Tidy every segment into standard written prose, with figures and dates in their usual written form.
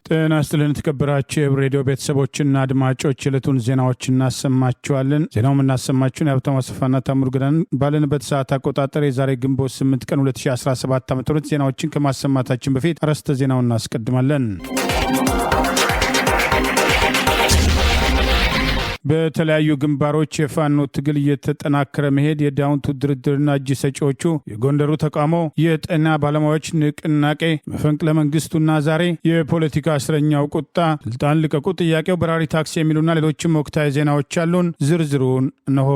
ጤና ይስጥልን ተከበራችሁ ሬዲዮ ቤተሰቦችና አድማጮች የዕለቱን ዜናዎች እናሰማችኋለን። ዜናውን እናሰማችሁን የሀብታሙ አሰፋና ታምሩ ገዳን ባለንበት ሰዓት አቆጣጠር የዛሬ ግንቦት 8 ቀን 2017 ዓ.ም ዜናዎችን ከማሰማታችን በፊት አርዕስተ ዜናውን እናስቀድማለን። በተለያዩ ግንባሮች የፋኖ ትግል እየተጠናከረ መሄድ፣ የዳውንቱ ድርድርና እጅ ሰጪዎቹ፣ የጎንደሩ ተቃውሞ፣ የጤና ባለሙያዎች ንቅናቄ፣ መፈንቅለ መንግስቱና ዛሬ፣ የፖለቲካ እስረኛው ቁጣ፣ ስልጣን ልቀቁ ጥያቄው፣ በራሪ ታክሲ የሚሉና ሌሎችም ወቅታዊ ዜናዎች አሉን። ዝርዝሩን እነሆ።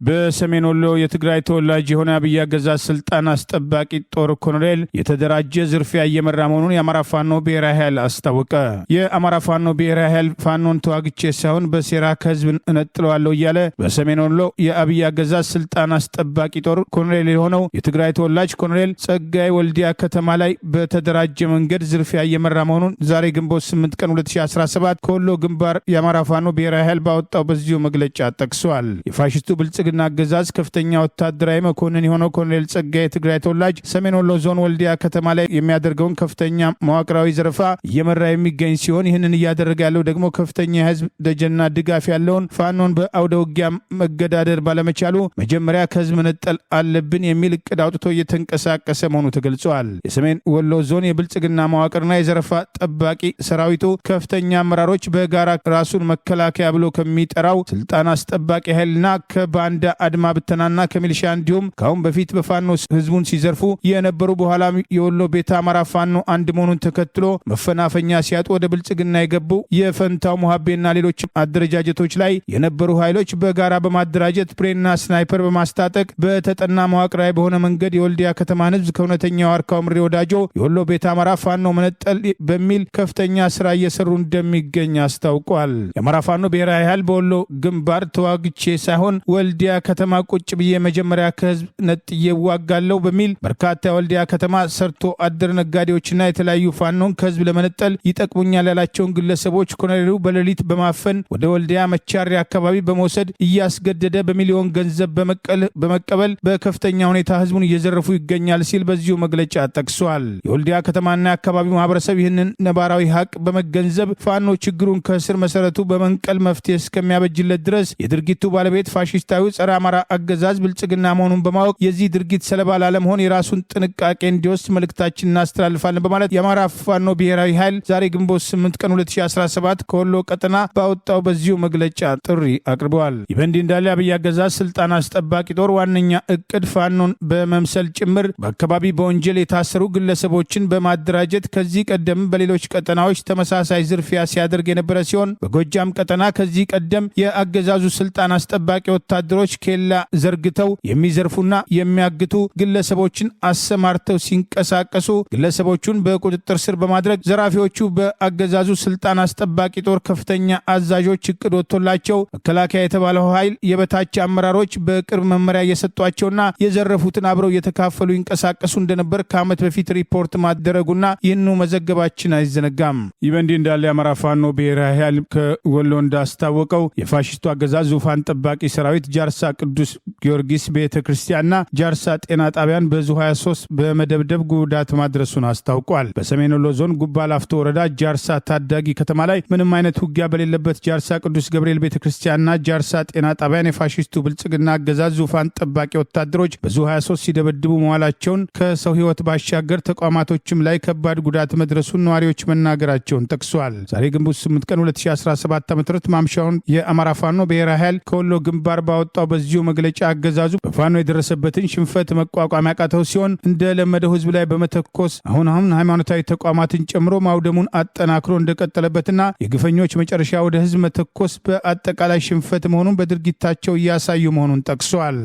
በሰሜን ወሎ የትግራይ ተወላጅ የሆነ አብይ አገዛዝ ስልጣን አስጠባቂ ጦር ኮሎኔል የተደራጀ ዝርፊያ እየመራ መሆኑን የአማራ ፋኖ ብሔራዊ ኃይል አስታወቀ። የአማራ ፋኖ ብሔራዊ ኃይል ፋኖን ተዋግቼ ሳይሆን በሴራ ከህዝብ እነጥለዋለሁ እያለ በሰሜን ወሎ የአብይ አገዛዝ ስልጣን አስጠባቂ ጦር ኮሎኔል የሆነው የትግራይ ተወላጅ ኮሎኔል ጸጋይ ወልዲያ ከተማ ላይ በተደራጀ መንገድ ዝርፊያ እየመራ መሆኑን ዛሬ ግንቦት 8 ቀን 2017 ከወሎ ግንባር የአማራ ፋኖ ብሔራዊ ኃይል ባወጣው በዚሁ መግለጫ ጠቅሷል። የፋሽስቱ ብልጽግና አገዛዝ ከፍተኛ ወታደራዊ መኮንን የሆነው ኮሎኔል ጸጋይ የትግራይ ተወላጅ ሰሜን ወሎ ዞን ወልዲያ ከተማ ላይ የሚያደርገውን ከፍተኛ መዋቅራዊ ዘረፋ እየመራ የሚገኝ ሲሆን ይህንን እያደረገ ያለው ደግሞ ከፍተኛ የህዝብ ደጀንና ድጋፍ ያለውን ፋኖን በአውደ ውጊያ መገዳደር ባለመቻሉ መጀመሪያ ከህዝብ መነጠል አለብን የሚል እቅድ አውጥቶ እየተንቀሳቀሰ መሆኑ ተገልጿል። የሰሜን ወሎ ዞን የብልጽግና መዋቅርና የዘረፋ ጠባቂ ሰራዊቱ ከፍተኛ አመራሮች በጋራ ራሱን መከላከያ ብሎ ከሚጠራው ስልጣን አስጠባቂ ኃይልና ከባንዳ አድማ ብተናና ከሚሊሻ እንዲሁም ካሁን በፊት በፋኖ ህዝቡን ሲዘርፉ የነበሩ በኋላ የወሎ ቤተ አማራ ፋኖ አንድ መሆኑን ተከትሎ መፈናፈኛ ሲያጡ ወደ ብልጽግና የገቡ የፈንታው ሙሃቤና ሌሎች አደረጃጀቶች ላይ የነበሩ ኃይሎች በጋራ በማደራጀት ብሬንና ስናይፐር በማስታጠቅ በተጠና መዋቅራዊ በሆነ መንገድ የወልዲያ ከተማን ህዝብ ከእውነተኛው አርካው ምሬ ወዳጆ የወሎ ቤተ አማራ ፋኖ መነጠል በሚል ከፍተኛ ስራ እየሰሩ እንደሚገኝ አስታውቋል። የአማራ ፋኖ ብሔራዊ ኃይል በወሎ ግንባር ተዋግቼ ሳይሆን ወልዲያ ከተማ ቁጭ ብዬ መጀመሪያ ከህዝብ ነጥዬ ዋጋለው በሚል በርካታ የወልዲያ ከተማ ሰርቶ አደር ነጋዴዎችና የተለያዩ ፋኖን ከህዝብ ለመነጠል ይጠቅሙኛል ያላቸውን ግለሰቦች ኮሎኔሉ በሌሊት በማፈን ወደ ወልዲያ መቻሪ አካባቢ በመውሰድ እያስገደደ በሚሊዮን ገንዘብ በመቀበል በከፍተኛ ሁኔታ ህዝቡን እየዘረፉ ይገኛል ሲል በዚሁ መግለጫ ጠቅሷል። የወልዲያ ከተማና የአካባቢው ማህበረሰብ ይህንን ነባራዊ ሀቅ በመገንዘብ ፋኖ ችግሩን ከስር መሰረቱ በመንቀል መፍትሄ እስከሚያበጅለት ድረስ የድርጊቱ ባለቤት ፋሽስታዊ ጸረ አማራ አገዛዝ ብልጽግና መሆኑን በማወቅ የዚህ ድርጊት ሰለባ ላለመሆን የራሱን ጥንቃቄ እንዲወስድ መልእክታችን እናስተላልፋለን በማለት የአማራ ፋኖ ብሔራዊ ኃይል ዛሬ ግንቦት 8 ቀን 2017 ከወሎ ቀጠና ባወጣው በዚሁ መግለጫ ጥሪ አቅርበዋል። ይህ በእንዲህ እንዳለ አብይ አገዛዝ ስልጣን አስጠባቂ ጦር ዋነኛ እቅድ ፋኖን በመምሰል ጭምር በአካባቢ በወንጀል የታሰሩ ግለሰቦችን በማደራጀት ከዚህ ቀደም በሌሎች ቀጠናዎች ተመሳሳይ ዝርፊያ ሲያደርግ የነበረ ሲሆን በጎጃም ቀጠና ከዚህ ቀደም የአገዛዙ ስልጣን አስጠባቂ ወታደሮች ኬላ ዘርግተው የሚዘርፉና የሚያግቱ ግለሰቦችን አሰማርተው ሲንቀሳቀሱ ግለሰቦቹን በቁጥጥር ስር በማድረግ ዘራፊዎቹ በአገዛዙ ስልጣን አስጠባቂ ጦር ከፍተኛ አዛዦች እቅድ ወጥቶላቸው መከላከያ የተባለው ኃይል የበታች አመራሮች በቅርብ መመሪያ እየሰጧቸውና የዘረፉትን አብረው እየተካፈሉ ይንቀሳቀሱ እንደነበር ከዓመት በፊት ሪፖርት ማደረጉና ይህኑ መዘገባችን አይዘነጋም። ይህ በእንዲህ እንዳለ የአማራ ፋኖ ብሔራዊ ኃይል ከወሎ እንዳስታወቀው የፋሽስቱ አገዛዝ ዙፋን ጠባቂ ሰራዊት ጃርሳ ቅዱስ ጊዮርጊስ ቤተ ክርስቲያንና ጃርሳ ጤና ጣቢያን በዙ 23 በመደብደብ ጉዳት ማድረሱን አስታውቋል። በሰሜን ወሎ ዞን ጉባ ላፍቶ ወረዳ ጃርሳ ታዳጊ ከተማ ላይ ምንም አይነት ውጊያ በሌለበት ጃርሳ ቅዱስ ገብርኤል ቤተ ክርስቲያንና ጃርሳ ጤና ጣቢያን የፋሽስቱ ብልጽግና አገዛዝ ዙፋን ጠባቂ ወታደሮች በዙ 23 ሲደበድቡ መዋላቸውን ከሰው ህይወት ባሻገር ተቋማቶችም ላይ ከባድ ጉዳት መድረሱን ነዋሪዎች መናገራቸውን ጠቅሷል። ዛሬ ግንቦት 8 ቀን 2017 ዓ.ም ማምሻውን የአማራ ፋኖ ብሔራዊ ኃይል ከወሎ ግንባር ባወጣው በዚሁ መግለጫ አገዛዙ በፋኖ የደረሰበትን ሽንፈት መቋቋም ያቃተው ሲሆን እንደለመደው ህዝብ ላይ በመተኮስ አሁን ሃይማኖታዊ ተቋማትን ጨምሮ ማውደሙን አጠናክሮ እንደቀጠለበትና የግፈኞች መጨረሻ ወደ ህዝብ መተኮስ በአጠቃላይ ሽንፈት መሆኑን በድርጊታቸው እያሳዩ መሆኑን ጠቅሷል።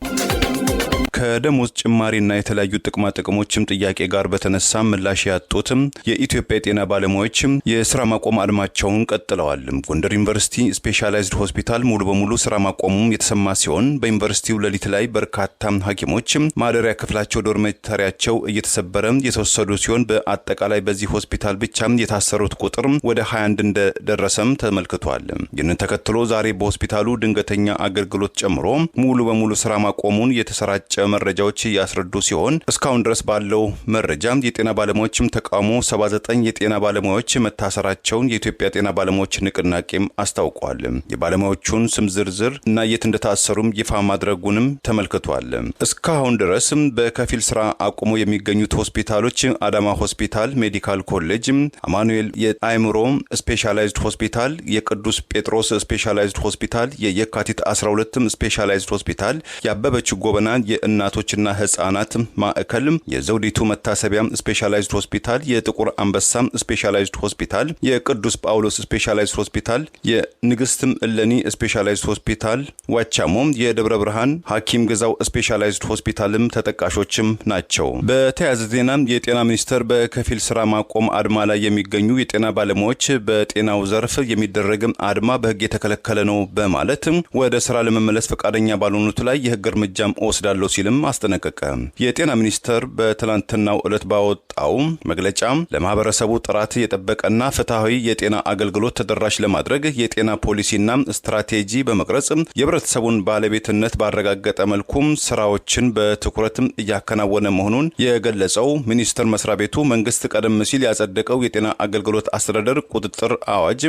ከደሞዝ ጭማሪና የተለያዩ ጥቅማ ጥቅሞችም ጥያቄ ጋር በተነሳ ምላሽ ያጡትም የኢትዮጵያ የጤና ባለሙያዎች የስራ ማቆም አድማቸውን ቀጥለዋል። ጎንደር ዩኒቨርሲቲ ስፔሻላይዝድ ሆስፒታል ሙሉ በሙሉ ስራ ማቆሙም የተሰማ ሲሆን በዩኒቨርሲቲው ሌሊት ላይ በርካታ ሐኪሞች ማደሪያ ክፍላቸው ዶርሜታሪያቸው እየተሰበረ የተወሰዱ ሲሆን በአጠቃላይ በዚህ ሆስፒታል ብቻ የታሰሩት ቁጥር ወደ 21 እንደደረሰም ተመልክቷል። ይህንን ተከትሎ ዛሬ በሆስፒታሉ ድንገተኛ አገልግሎት ጨምሮ ሙሉ በሙሉ ስራ ማቆሙን የተሰራጨ መረጃዎች ያስረዱ ሲሆን እስካሁን ድረስ ባለው መረጃ የጤና ባለሙያዎችም ተቃውሞ 79 የጤና ባለሙያዎች መታሰራቸውን የኢትዮጵያ ጤና ባለሙያዎች ንቅናቄም አስታውቋል። የባለሙያዎቹን ስም ዝርዝር እና የት እንደታሰሩም ይፋ ማድረጉንም ተመልክቷል። እስካሁን ድረስም በከፊል ስራ አቁሞ የሚገኙት ሆስፒታሎች አዳማ ሆስፒታል ሜዲካል ኮሌጅ፣ አማኑኤል የአእምሮ ስፔሻላይዝድ ሆስፒታል፣ የቅዱስ ጴጥሮስ ስፔሻላይዝድ ሆስፒታል፣ የየካቲት 12 ስፔሻላይዝድ ሆስፒታል፣ የአበበች ጎበና የእናቶችና ህፃናት ማዕከል፣ የዘውዲቱ መታሰቢያ ስፔሻላይዝድ ሆስፒታል፣ የጥቁር አንበሳ ስፔሻላይዝድ ሆስፒታል፣ የቅዱስ ጳውሎስ ስፔሻላይዝድ ሆስፒታል፣ የንግስትም እለኒ ስፔሻላይዝድ ሆስፒታል፣ ዋቻሞ የደብረ ብርሃን ሐኪም ግዛው ስፔሻላይዝድ ሆስፒታልም ተጠቃሾችም ናቸው። በተያያዘ ዜና የጤና ሚኒስቴር በከፊል ስራ ማቆም አድማ ላይ የሚገኙ የጤና ባለሙያዎች በጤናው ዘርፍ የሚደረግ አድማ በህግ የተከለከለ ነው በማለት ወደ ስራ ለመመለስ ፈቃደኛ ባልሆኑት ላይ የህግ እርምጃም ወስዳለው ሲልም አስጠነቀቀ። የጤና ሚኒስቴር በትላንትናው ዕለት ባወጣው መግለጫ ለማህበረሰቡ ጥራት የጠበቀና ፍትሃዊ የጤና አገልግሎት ተደራሽ ለማድረግ የጤና ፖሊሲና ስትራቴጂ በመቅረጽ የህብረተሰቡን ባለቤትነት ባረጋገጠ መልኩም ስራዎችን በትኩረት እያከናወነ መሆኑን የገለጸው ሚኒስቴር መስሪያ ቤቱ መንግስት ቀደም ሲል ያጸደቀው የጤና አገልግሎት አስተዳደር ቁጥጥር አዋጅ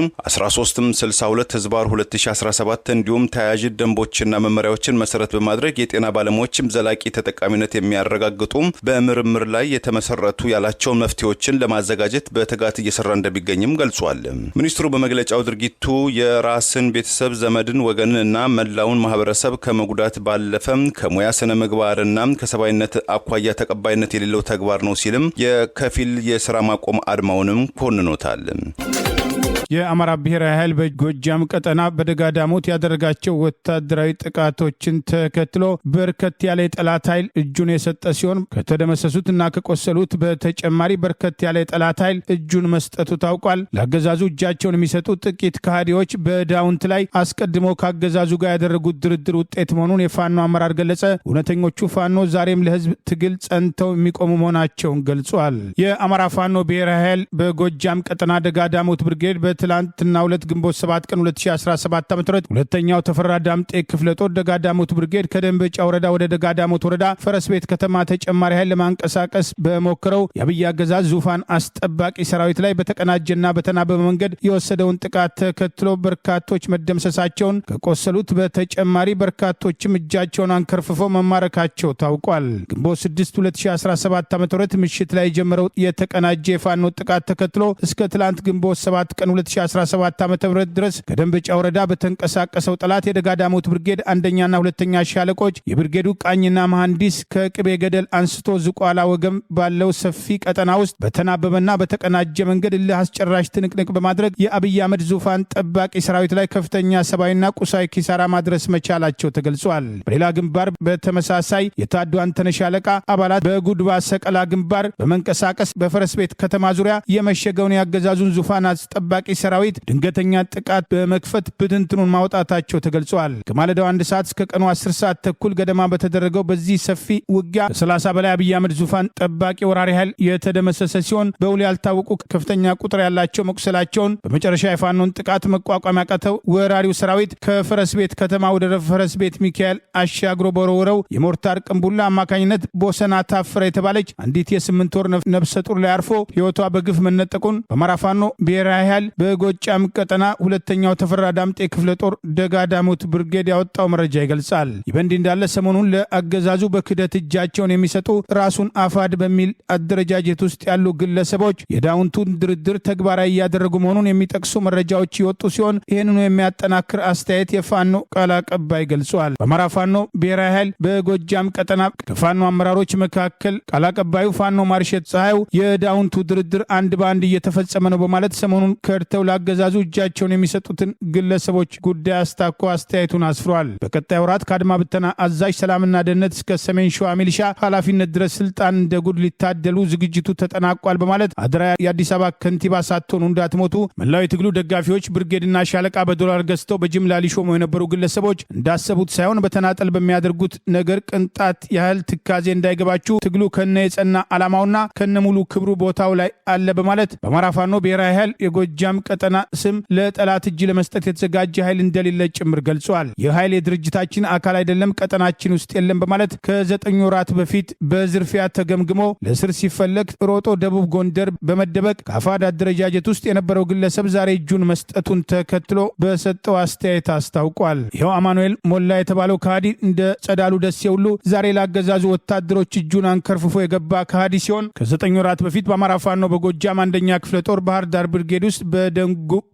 1362/2017 እንዲሁም ተያያዥ ደንቦችና መመሪያዎችን መሰረት በማድረግ የጤና ባለሙያዎችም ዘላቂ ተጠቃሚነት የሚያረጋግጡ በምርምር ላይ የተመሰረቱ ያላቸው መፍትሄዎችን ለማዘጋጀት በትጋት እየሰራ እንደሚገኝም ገልጿል። ሚኒስትሩ በመግለጫው ድርጊቱ የራስን ቤተሰብ፣ ዘመድን፣ ወገንንና መላውን ማህበረሰብ ከመጉዳት ባለፈ ከሙያ ስነ ምግባርና ከሰባይነት አኳያ ተቀባይነት የሌለው ተግባር ነው ሲልም የከፊል የስራ ማቆም አድማውንም ኮንኖታል። የአማራ ብሔራዊ ኃይል በጎጃም ቀጠና በደጋዳሞት ያደረጋቸው ወታደራዊ ጥቃቶችን ተከትሎ በርከት ያለ የጠላት ኃይል እጁን የሰጠ ሲሆን ከተደመሰሱትና ከቆሰሉት በተጨማሪ በርከት ያለ የጠላት ኃይል እጁን መስጠቱ ታውቋል። ለአገዛዙ እጃቸውን የሚሰጡ ጥቂት ከሃዲዎች በዳውንት ላይ አስቀድሞ ከአገዛዙ ጋር ያደረጉት ድርድር ውጤት መሆኑን የፋኖ አመራር ገለጸ። እውነተኞቹ ፋኖ ዛሬም ለህዝብ ትግል ጸንተው የሚቆሙ መሆናቸውን ገልጿል። የአማራ ፋኖ ብሔራዊ ኃይል በጎጃም ቀጠና ደጋዳሞት ብርጌድ ትላንትና 2 ግንቦት 7 ቀን 2017 ዓ.ም ሁለተኛው ተፈራ ዳምጤ ክፍለ ጦር ደጋዳሞት ብርጌድ ከደንበጫ ወረዳ ወደ ደጋዳሞት ወረዳ ፈረስ ቤት ከተማ ተጨማሪ ኃይል ለማንቀሳቀስ በሞከረው የአብይ አገዛዝ ዙፋን አስጠባቂ ሰራዊት ላይ በተቀናጀና በተናበበ መንገድ የወሰደውን ጥቃት ተከትሎ በርካቶች መደምሰሳቸውን ከቆሰሉት በተጨማሪ በርካቶችም እጃቸውን አንከርፍፈው መማረካቸው ታውቋል። ግንቦት 6 2017 ዓ.ም ምሽት ላይ የጀመረው የተቀናጀ የፋኖ ጥቃት ተከትሎ እስከ ትላንት ግንቦት 7 ቀን 2017 ዓ.ም ድረስ ከደንበጫ ወረዳ በተንቀሳቀሰው ጠላት የደጋዳሞት ብርጌድ አንደኛና ሁለተኛ ሻለቆች የብርጌዱ ቃኝና መሐንዲስ ከቅቤ ገደል አንስቶ ዝቋላ ወገም ባለው ሰፊ ቀጠና ውስጥ በተናበበና በተቀናጀ መንገድ እልህ አስጨራሽ ትንቅንቅ በማድረግ የአብይ አህመድ ዙፋን ጠባቂ ሰራዊት ላይ ከፍተኛ ሰብአዊና ቁሳዊ ኪሳራ ማድረስ መቻላቸው ተገልጿል። በሌላ ግንባር በተመሳሳይ የታዱ አንተነህ ሻለቃ አባላት በጉድባ ሰቀላ ግንባር በመንቀሳቀስ በፈረስ ቤት ከተማ ዙሪያ የመሸገውን ያገዛዙን ዙፋን አስጠባቂ ሰራዊት ድንገተኛ ጥቃት በመክፈት ብትንትኑን ማውጣታቸው ተገልጿል። ከማለዳው 1 ሰዓት እስከ ቀኑ 10 ሰዓት ተኩል ገደማ በተደረገው በዚህ ሰፊ ውጊያ ከ30 በላይ አብይ አህመድ ዙፋን ጠባቂ ወራሪ ኃይል የተደመሰሰ ሲሆን በውል ያልታወቁ ከፍተኛ ቁጥር ያላቸው መቁሰላቸውን በመጨረሻ የፋኖን ጥቃት መቋቋም ያቃተው ወራሪው ሰራዊት ከፈረስ ቤት ከተማ ወደ ፈረስ ቤት ሚካኤል አሻግሮ በወረወረው የሞርታር ቅንቡላ አማካኝነት ቦሰና ታፈረ የተባለች አንዲት የ8 ወር ነፍሰ ጡር ላይ አርፎ ህይወቷ በግፍ መነጠቁን በአማራ ፋኖ ብሔራዊ ኃይል በጎጃም ቀጠና ሁለተኛው ተፈራ ዳምጤ ክፍለ ጦር ደጋዳሞት ብርጌድ ያወጣው መረጃ ይገልጻል። ይህ በእንዲህ እንዳለ ሰሞኑን ለአገዛዙ በክደት እጃቸውን የሚሰጡ ራሱን አፋድ በሚል አደረጃጀት ውስጥ ያሉ ግለሰቦች የዳውንቱን ድርድር ተግባራዊ እያደረጉ መሆኑን የሚጠቅሱ መረጃዎች ይወጡ ሲሆን ይህንኑ የሚያጠናክር አስተያየት የፋኖ ቃል አቀባይ ገልጿል። በአማራ ፋኖ ብሔራዊ ኃይል በጎጃም ቀጠና ከፋኖ አመራሮች መካከል ቃል አቀባዩ ፋኖ ማርሸት ፀሐዩ የዳውንቱ ድርድር አንድ በአንድ እየተፈጸመ ነው በማለት ሰሞኑን ስልጣኑን ከድተው ላገዛዙ እጃቸውን የሚሰጡትን ግለሰቦች ጉዳይ አስታኮ አስተያየቱን አስፍሯል። በቀጣይ ወራት ከአድማ ብተና አዛዥ ሰላምና ደህንነት እስከ ሰሜን ሸዋ ሚሊሻ ኃላፊነት ድረስ ስልጣን እንደ ጉድ ሊታደሉ ዝግጅቱ ተጠናቋል በማለት አድራ የአዲስ አበባ ከንቲባ ሳትሆኑ እንዳትሞቱ መላው የትግሉ ደጋፊዎች ብርጌድና ሻለቃ በዶላር ገዝተው በጅምላ ሊሾሙ የነበሩ ግለሰቦች እንዳሰቡት ሳይሆን በተናጠል በሚያደርጉት ነገር ቅንጣት ያህል ትካዜ እንዳይገባችሁ ትግሉ ከነ የጸና ዓላማውና ከነ ሙሉ ክብሩ ቦታው ላይ አለ በማለት በአማራ ፋኖ ብሔራዊ ኃይል የጎጃም ቀጠና ስም ለጠላት እጅ ለመስጠት የተዘጋጀ ኃይል እንደሌለ ጭምር ገልጿል። ይህ ኃይል የድርጅታችን አካል አይደለም፣ ቀጠናችን ውስጥ የለም በማለት ከ9 ወራት በፊት በዝርፊያ ተገምግሞ ለስር ሲፈለግ ሮጦ ደቡብ ጎንደር በመደበቅ ከአፋድ አደረጃጀት ውስጥ የነበረው ግለሰብ ዛሬ እጁን መስጠቱን ተከትሎ በሰጠው አስተያየት አስታውቋል። ይኸው አማኑኤል ሞላ የተባለው ከሃዲ እንደ ጸዳሉ ደሴ ሁሉ ዛሬ ላገዛዙ ወታደሮች እጁን አንከርፍፎ የገባ ከሃዲ ሲሆን ከ9 ወራት በፊት በአማራ ፋኖ በጎጃም አንደኛ ክፍለ ጦር ባህር ዳር ብርጌድ ውስጥ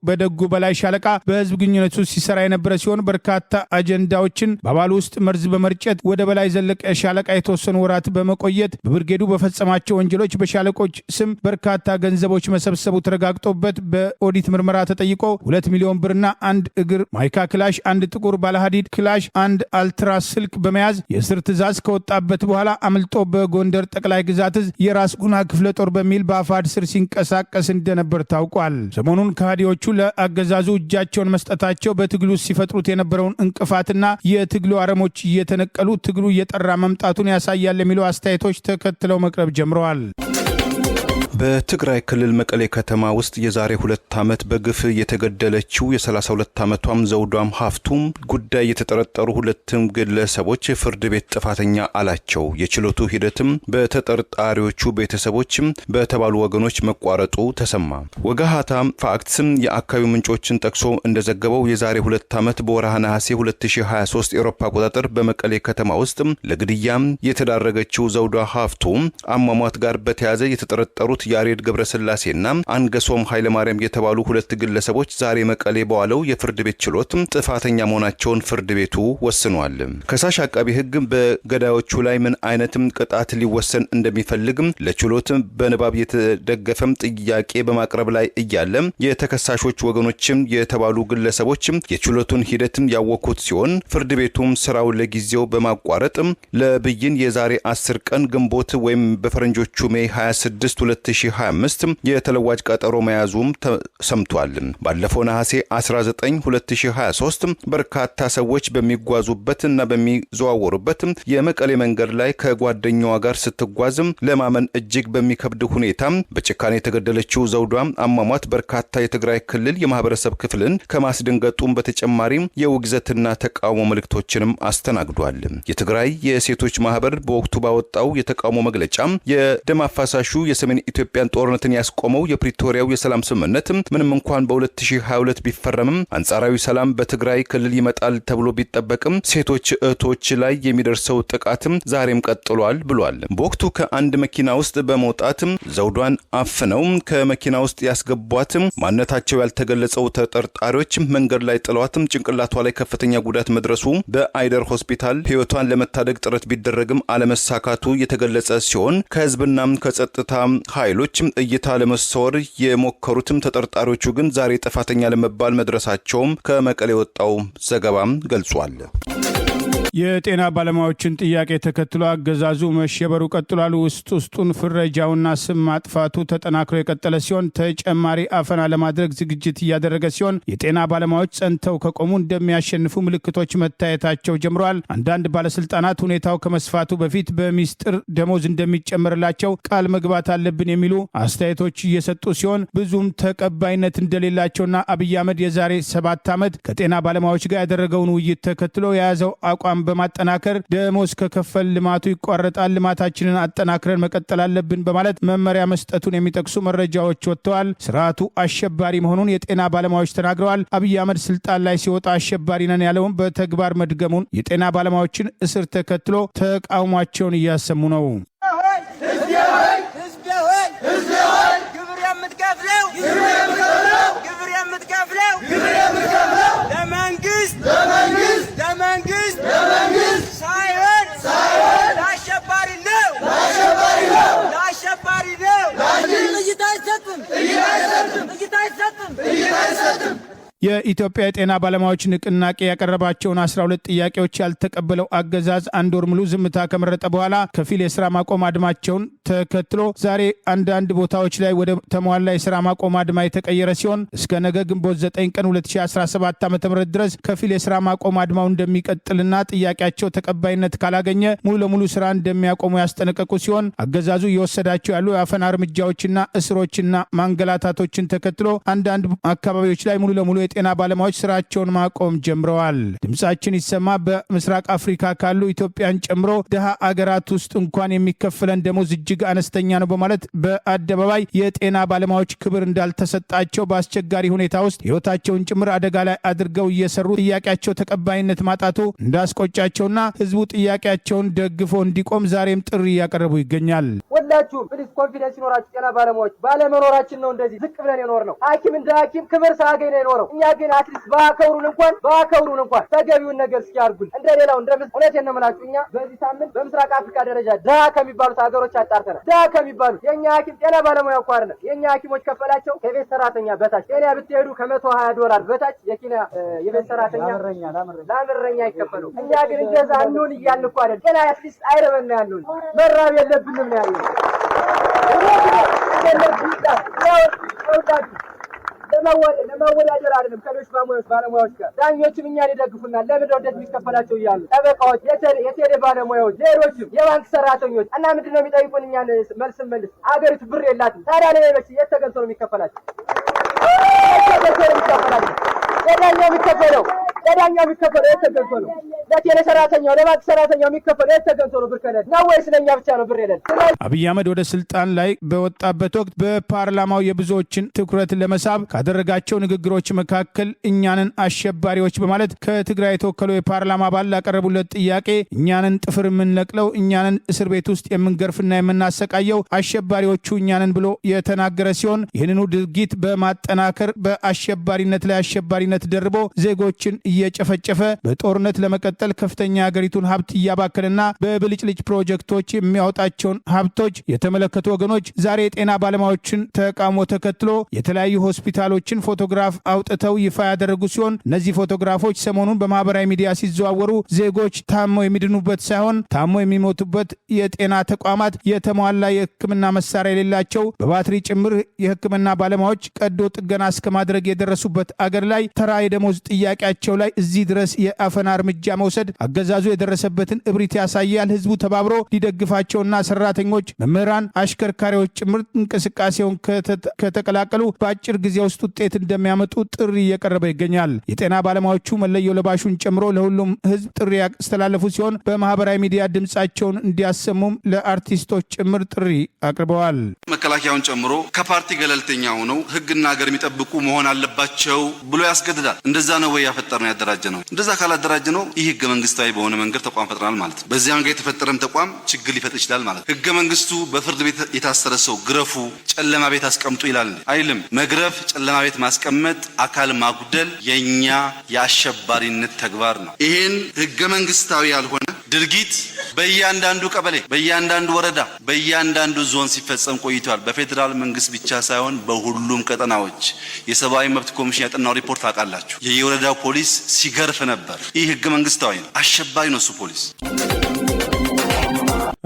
በደጉ በላይ ሻለቃ በህዝብ ግንኙነት ውስጥ ሲሰራ የነበረ ሲሆን በርካታ አጀንዳዎችን በአባሉ ውስጥ መርዝ በመርጨት ወደ በላይ ዘለቀ ሻለቃ የተወሰኑ ወራት በመቆየት በብርጌዱ በፈጸማቸው ወንጀሎች በሻለቆች ስም በርካታ ገንዘቦች መሰብሰቡ ተረጋግጦበት በኦዲት ምርመራ ተጠይቆ 2 ሚሊዮን ብርና 1 እግር ማይካ ክላሽ፣ 1 ጥቁር ባለሃዲድ ክላሽ፣ 1 አልትራ ስልክ በመያዝ የእስር ትዕዛዝ ከወጣበት በኋላ አምልጦ በጎንደር ጠቅላይ ግዛት እዝ የራስ ጉና ክፍለ ጦር በሚል በአፋድ ስር ሲንቀሳቀስ እንደነበር ታውቋል። ሰሞኑን ከሃዲዎቹ ለአገዛዙ እጃቸውን መስጠታቸው በትግሉ ሲፈጥሩት የነበረውን እንቅፋትና የትግሉ አረሞች እየተነቀሉ ትግሉ እየጠራ መምጣቱን ያሳያል የሚሉ አስተያየቶች ተከትለው መቅረብ ጀምረዋል። በትግራይ ክልል መቀሌ ከተማ ውስጥ የዛሬ 2 ዓመት በግፍ የተገደለችው የ32 ዓመቷም ዘውዷም ሀፍቱም ጉዳይ የተጠረጠሩ 2 ግለሰቦች ፍርድ ቤት ጥፋተኛ አላቸው። የችሎቱ ሂደትም በተጠርጣሪዎቹ ቤተሰቦችም በተባሉ ወገኖች መቋረጡ ተሰማ። ወጋሃታ ፋክትስም የአካባቢው ምንጮችን ጠቅሶ እንደዘገበው የዛሬ 2 ዓመት በወርሃ ነሐሴ 2023 ኤሮፓ አቆጣጠር በመቀሌ ከተማ ውስጥ ለግድያም የተዳረገችው ዘውዷ ሀፍቱም አሟሟት ጋር በተያያዘ የተጠረጠሩት ያሬድ ገብረስላሴና አንገሶም ኃይለማርያም የተባሉ 2 ግለሰቦች ዛሬ መቀሌ በዋለው የፍርድ ቤት ችሎት ጥፋተኛ መሆናቸውን ፍርድ ቤቱ ወስኗል። ከሳሽ አቃቢ ሕግ በገዳዮቹ ላይ ምን አይነትም ቅጣት ሊወሰን እንደሚፈልግ ለችሎት በንባብ የተደገፈም ጥያቄ በማቅረብ ላይ እያለ የተከሳሾች ወገኖችም የተባሉ ግለሰቦች የችሎቱን ሂደትም ያወኩት ሲሆን ፍርድ ቤቱም ስራው ለጊዜው በማቋረጥ ለብይን የዛሬ 10 ቀን ግንቦት ወይም በፈረንጆቹ ሜይ 26 2025 የተለዋጭ ቀጠሮ መያዙም ተሰምቷል። ባለፈው ነሐሴ 19 2023 በርካታ ሰዎች በሚጓዙበትና በሚዘዋወሩበት የመቀሌ መንገድ ላይ ከጓደኛዋ ጋር ስትጓዝ ለማመን እጅግ በሚከብድ ሁኔታ በጭካኔ የተገደለችው ዘውዷ አሟሟት በርካታ የትግራይ ክልል የማህበረሰብ ክፍልን ከማስደንገጡም በተጨማሪ የውግዘትና ተቃውሞ መልእክቶችንም አስተናግዷል። የትግራይ የሴቶች ማህበር በወቅቱ ባወጣው የተቃውሞ መግለጫ የደም አፋሳሹ የሰሜን ኢትዮጵያን ጦርነትን ያስቆመው የፕሪቶሪያው የሰላም ስምምነት ምንም እንኳን በ2022 ቢፈረምም አንጻራዊ ሰላም በትግራይ ክልል ይመጣል ተብሎ ቢጠበቅም ሴቶች እህቶች ላይ የሚደርሰው ጥቃትም ዛሬም ቀጥሏል ብሏል። በወቅቱ ከአንድ መኪና ውስጥ በመውጣት ዘውዷን አፍነው ከመኪና ውስጥ ያስገቧት ማንነታቸው ያልተገለጸው ተጠርጣሪዎች መንገድ ላይ ጥለዋት ጭንቅላቷ ላይ ከፍተኛ ጉዳት መድረሱ በአይደር ሆስፒታል ሕይወቷን ለመታደግ ጥረት ቢደረግም አለመሳካቱ የተገለጸ ሲሆን ከህዝብና ከጸጥታ ኃይሎች እይታ ለመሰወር የሞከሩትም ተጠርጣሪዎቹ ግን ዛሬ ጥፋተኛ ለመባል መድረሳቸውም ከመቀሌ የወጣው ዘገባም ገልጿል። የጤና ባለሙያዎችን ጥያቄ ተከትሎ አገዛዙ መሸበሩ ቀጥሏል። ውስጡን ፍረጃውና ስም ማጥፋቱ ተጠናክሮ የቀጠለ ሲሆን ተጨማሪ አፈና ለማድረግ ዝግጅት እያደረገ ሲሆን የጤና ባለሙያዎች ጸንተው ከቆሙ እንደሚያሸንፉ ምልክቶች መታየታቸው ጀምረዋል። አንዳንድ ባለስልጣናት ሁኔታው ከመስፋቱ በፊት በሚስጥር ደሞዝ እንደሚጨመርላቸው ቃል መግባት አለብን የሚሉ አስተያየቶች እየሰጡ ሲሆን ብዙም ተቀባይነት እንደሌላቸውና አብይ አህመድ የዛሬ 7 ዓመት ከጤና ባለሙያዎች ጋር ያደረገውን ውይይት ተከትሎ የያዘው አቋም በማጠናከር ደሞዝ ከከፈል ልማቱ ይቋረጣል፣ ልማታችንን አጠናክረን መቀጠል አለብን በማለት መመሪያ መስጠቱን የሚጠቅሱ መረጃዎች ወጥተዋል። ስርዓቱ አሸባሪ መሆኑን የጤና ባለሙያዎች ተናግረዋል። አብይ አህመድ ስልጣን ላይ ሲወጣ አሸባሪ ነን ያለውን በተግባር መድገሙን የጤና ባለሙያዎችን እስር ተከትሎ ተቃውሟቸውን እያሰሙ ነው። እይታ አይሰጥም። የኢትዮጵያ የጤና ባለሙያዎች ንቅናቄ ያቀረባቸውን 12 ጥያቄዎች ያልተቀበለው አገዛዝ አንድ ወር ሙሉ ዝምታ ከመረጠ በኋላ ከፊል የስራ ማቆም አድማቸውን ተከትሎ ዛሬ አንዳንድ ቦታዎች ላይ ወደ ተሟላ የስራ ማቆም አድማ የተቀየረ ሲሆን እስከ ነገ ግንቦት 9 ቀን 2017 ዓ.ም ድረስ ከፊል የስራ ማቆም አድማው እንደሚቀጥልና ጥያቄያቸው ተቀባይነት ካላገኘ ሙሉ ለሙሉ ስራ እንደሚያቆሙ ያስጠነቀቁ ሲሆን አገዛዙ እየወሰዳቸው ያሉ የአፈና እርምጃዎችና እስሮችና ማንገላታቶችን ተከትሎ አንዳንድ አካባቢዎች ላይ ሙሉ ለሙሉ የጤና ባለሙያዎች ስራቸውን ማቆም ጀምረዋል። ድምጻችን ይሰማ በምስራቅ አፍሪካ ካሉ ኢትዮጵያን ጨምሮ ደሃ አገራት ውስጥ እንኳን የሚከፈለን ደሞዝ እጅግ አነስተኛ ነው በማለት በአደባባይ የጤና ባለሙያዎች ክብር እንዳልተሰጣቸው በአስቸጋሪ ሁኔታ ውስጥ ህይወታቸውን ጭምር አደጋ ላይ አድርገው እየሰሩ ጥያቄያቸው ተቀባይነት ማጣቱ እንዳስቆጫቸውና ህዝቡ ጥያቄያቸውን ደግፎ እንዲቆም ዛሬም ጥሪ እያቀረቡ ይገኛል። ሁላችሁም ፕሊስ ኮንፊደንስ ይኖራችሁ። ጤና ባለሙያዎች ባለመኖራችን ነው እንደዚህ ዝቅ ብለን የኖር ነው። ሐኪም እንደ ሐኪም ክብር ሳያገኝ ነው የኖረው። እኛ ግን አትሊስት ባከብሩን እንኳን ተገቢውን ነገር እስኪያርጉን እንደሌላው እውነቴን ነው የምላችሁ። እኛ በዚህ ሳምንት በምስራቅ አፍሪካ ደረጃ ድሃ ከሚባሉት ሀገሮች አጣርተናል። ድሃ ከሚባሉት የኛ ሐኪም ጤና ባለሙያ እንኳን አይደለም። የኛ ሐኪሞች ከፈላቸው ከቤት ሰራተኛ በታች ኬንያ ብትሄዱ $120 በታች የኬንያ የቤት ሰራተኛ ለአምረኛ ይከፈለው። እኛ ግን እንደዛ አንሁን እያልን እኮ አይደል። ጤና አትሊስት አይረበና ያሉን መራብ የለብንም ነው ያለው። ለማወዳደር አይደለም ከሌሎች ባለሙያዎች ጋር። ዳኞችም እኛን ይደግፉናል። ለምን ነው እንደዚህ የሚከፈላቸው እያሉ ጠበቃዎች፣ የቴሌ ባለሙያዎች፣ ሌሎችም የባንክ ሰራተኞች እና ምንድነው የሚጠይቁን እኛን መልስ አገሪቱ ብር የላትም። ታዲያ ለሌሎች የተገንቶ ነው የሚከፈላቸው። ለዳኛው የሚከፈለው የተገንቶ ነው። ለቴሌ ሰራተኛው፣ ለባንክ ሰራተኛው የሚከፈለው የተገንቶ ነው። ብር ከሌለ ነው ወይስ ለኛ ብቻ ነው ብር የሌለ? አብይ አህመድ ወደ ስልጣን ላይ በወጣበት ወቅት በፓርላማው የብዙዎችን ትኩረት ለመሳብ ካደረጋቸው ንግግሮች መካከል እኛንን አሸባሪዎች በማለት ከትግራይ የተወከሉ የፓርላማ አባል ላቀረቡለት ጥያቄ እኛንን ጥፍር የምንነቅለው እኛንን እስር ቤት ውስጥ የምንገርፍና የምናሰቃየው አሸባሪዎቹ እኛንን ብሎ የተናገረ ሲሆን ይህንኑ ድርጊት በማጠናከር በአሸባሪነት ላይ አሸባሪነት ደርቦ ዜጎችን እየጨፈጨፈ በጦርነት ለመቀጠል ከፍተኛ የሀገሪቱን ሀብት እያባከንና በብልጭልጭ ፕሮጀክቶች የሚያወጣቸውን ሀብቶች የተመለከቱ ወገኖች ዛሬ የጤና ባለሙያዎችን ተቃውሞ ተከትሎ የተለያዩ ሆስፒታሎችን ፎቶግራፍ አውጥተው ይፋ ያደረጉ ሲሆን እነዚህ ፎቶግራፎች ሰሞኑን በማህበራዊ ሚዲያ ሲዘዋወሩ ዜጎች ታሞ የሚድኑበት ሳይሆን ታሞ የሚሞቱበት የጤና ተቋማት የተሟላ የሕክምና መሳሪያ የሌላቸው በባትሪ ጭምር የሕክምና ባለሙያዎች ቀዶ ጥገና እስከ ማድረግ የደረሱበት አገር ላይ ተራ የደሞዝ ጥያቄያቸው ላይ እዚህ ድረስ የአፈና እርምጃ መውሰድ አገዛዙ የደረሰበትን እብሪት ያሳያል። ህዝቡ ተባብሮ ሊደግፋቸውና ሰራተኞች፣ መምህራን፣ አሽከርካሪዎች ጭምር እንቅስቃሴውን ከተቀላቀሉ በአጭር ጊዜ ውስጥ ውጤት እንደሚያመጡ ጥሪ እየቀረበ ይገኛል። የጤና ባለሙያዎቹ መለዮ ለባሹን ጨምሮ ለሁሉም ህዝብ ጥሪ ያስተላለፉ ሲሆን በማህበራዊ ሚዲያ ድምጻቸውን እንዲያሰሙም ለአርቲስቶች ጭምር ጥሪ አቅርበዋል። መከላከያውን ጨምሮ ከፓርቲ ገለልተኛ ሆነው ህግና ሀገር የሚጠብቁ መሆን አለባቸው ብሎ ያስገድዳል። እንደዛ ነው ወይ ያፈጠርነው ያደራጀ ነው? እንደዛ ካላደራጀ ነው ይህ ህገ መንግስታዊ በሆነ መንገድ ተቋም ፈጥረናል ማለት ነው። በዚያ መንገድ የተፈጠረም ተቋም ችግር ሊፈጥር ይችላል ማለት ነው። ህገ መንግስቱ በፍርድ ቤት የታሰረ ሰው ግረፉ፣ ጨለማ ቤት አስቀምጡ ይላል አይልም። መግረፍ፣ ጨለማ ቤት ማስቀመጥ፣ አካል ማጉደል የኛ የአሸባሪነት ተግባር ነው። ይሄን ህገ መንግስታዊ ያልሆነ ድርጊት በእያንዳንዱ ቀበሌ፣ በእያንዳንዱ ወረዳ፣ በእያንዳንዱ ዞን ሲፈጸም ቆይቷል። በፌዴራል መንግስት ብቻ ሳይሆን በሁሉም ቀጠናዎች የሰብአዊ መብት ኮሚሽን ያጠናው ሪፖርት ታውቃላችሁ። የየወረዳው ፖሊስ ሲገርፍ ነበር። ይህ ህገ መንግስታዊ ነው። አሸባሪ ነው እሱ ፖሊስ።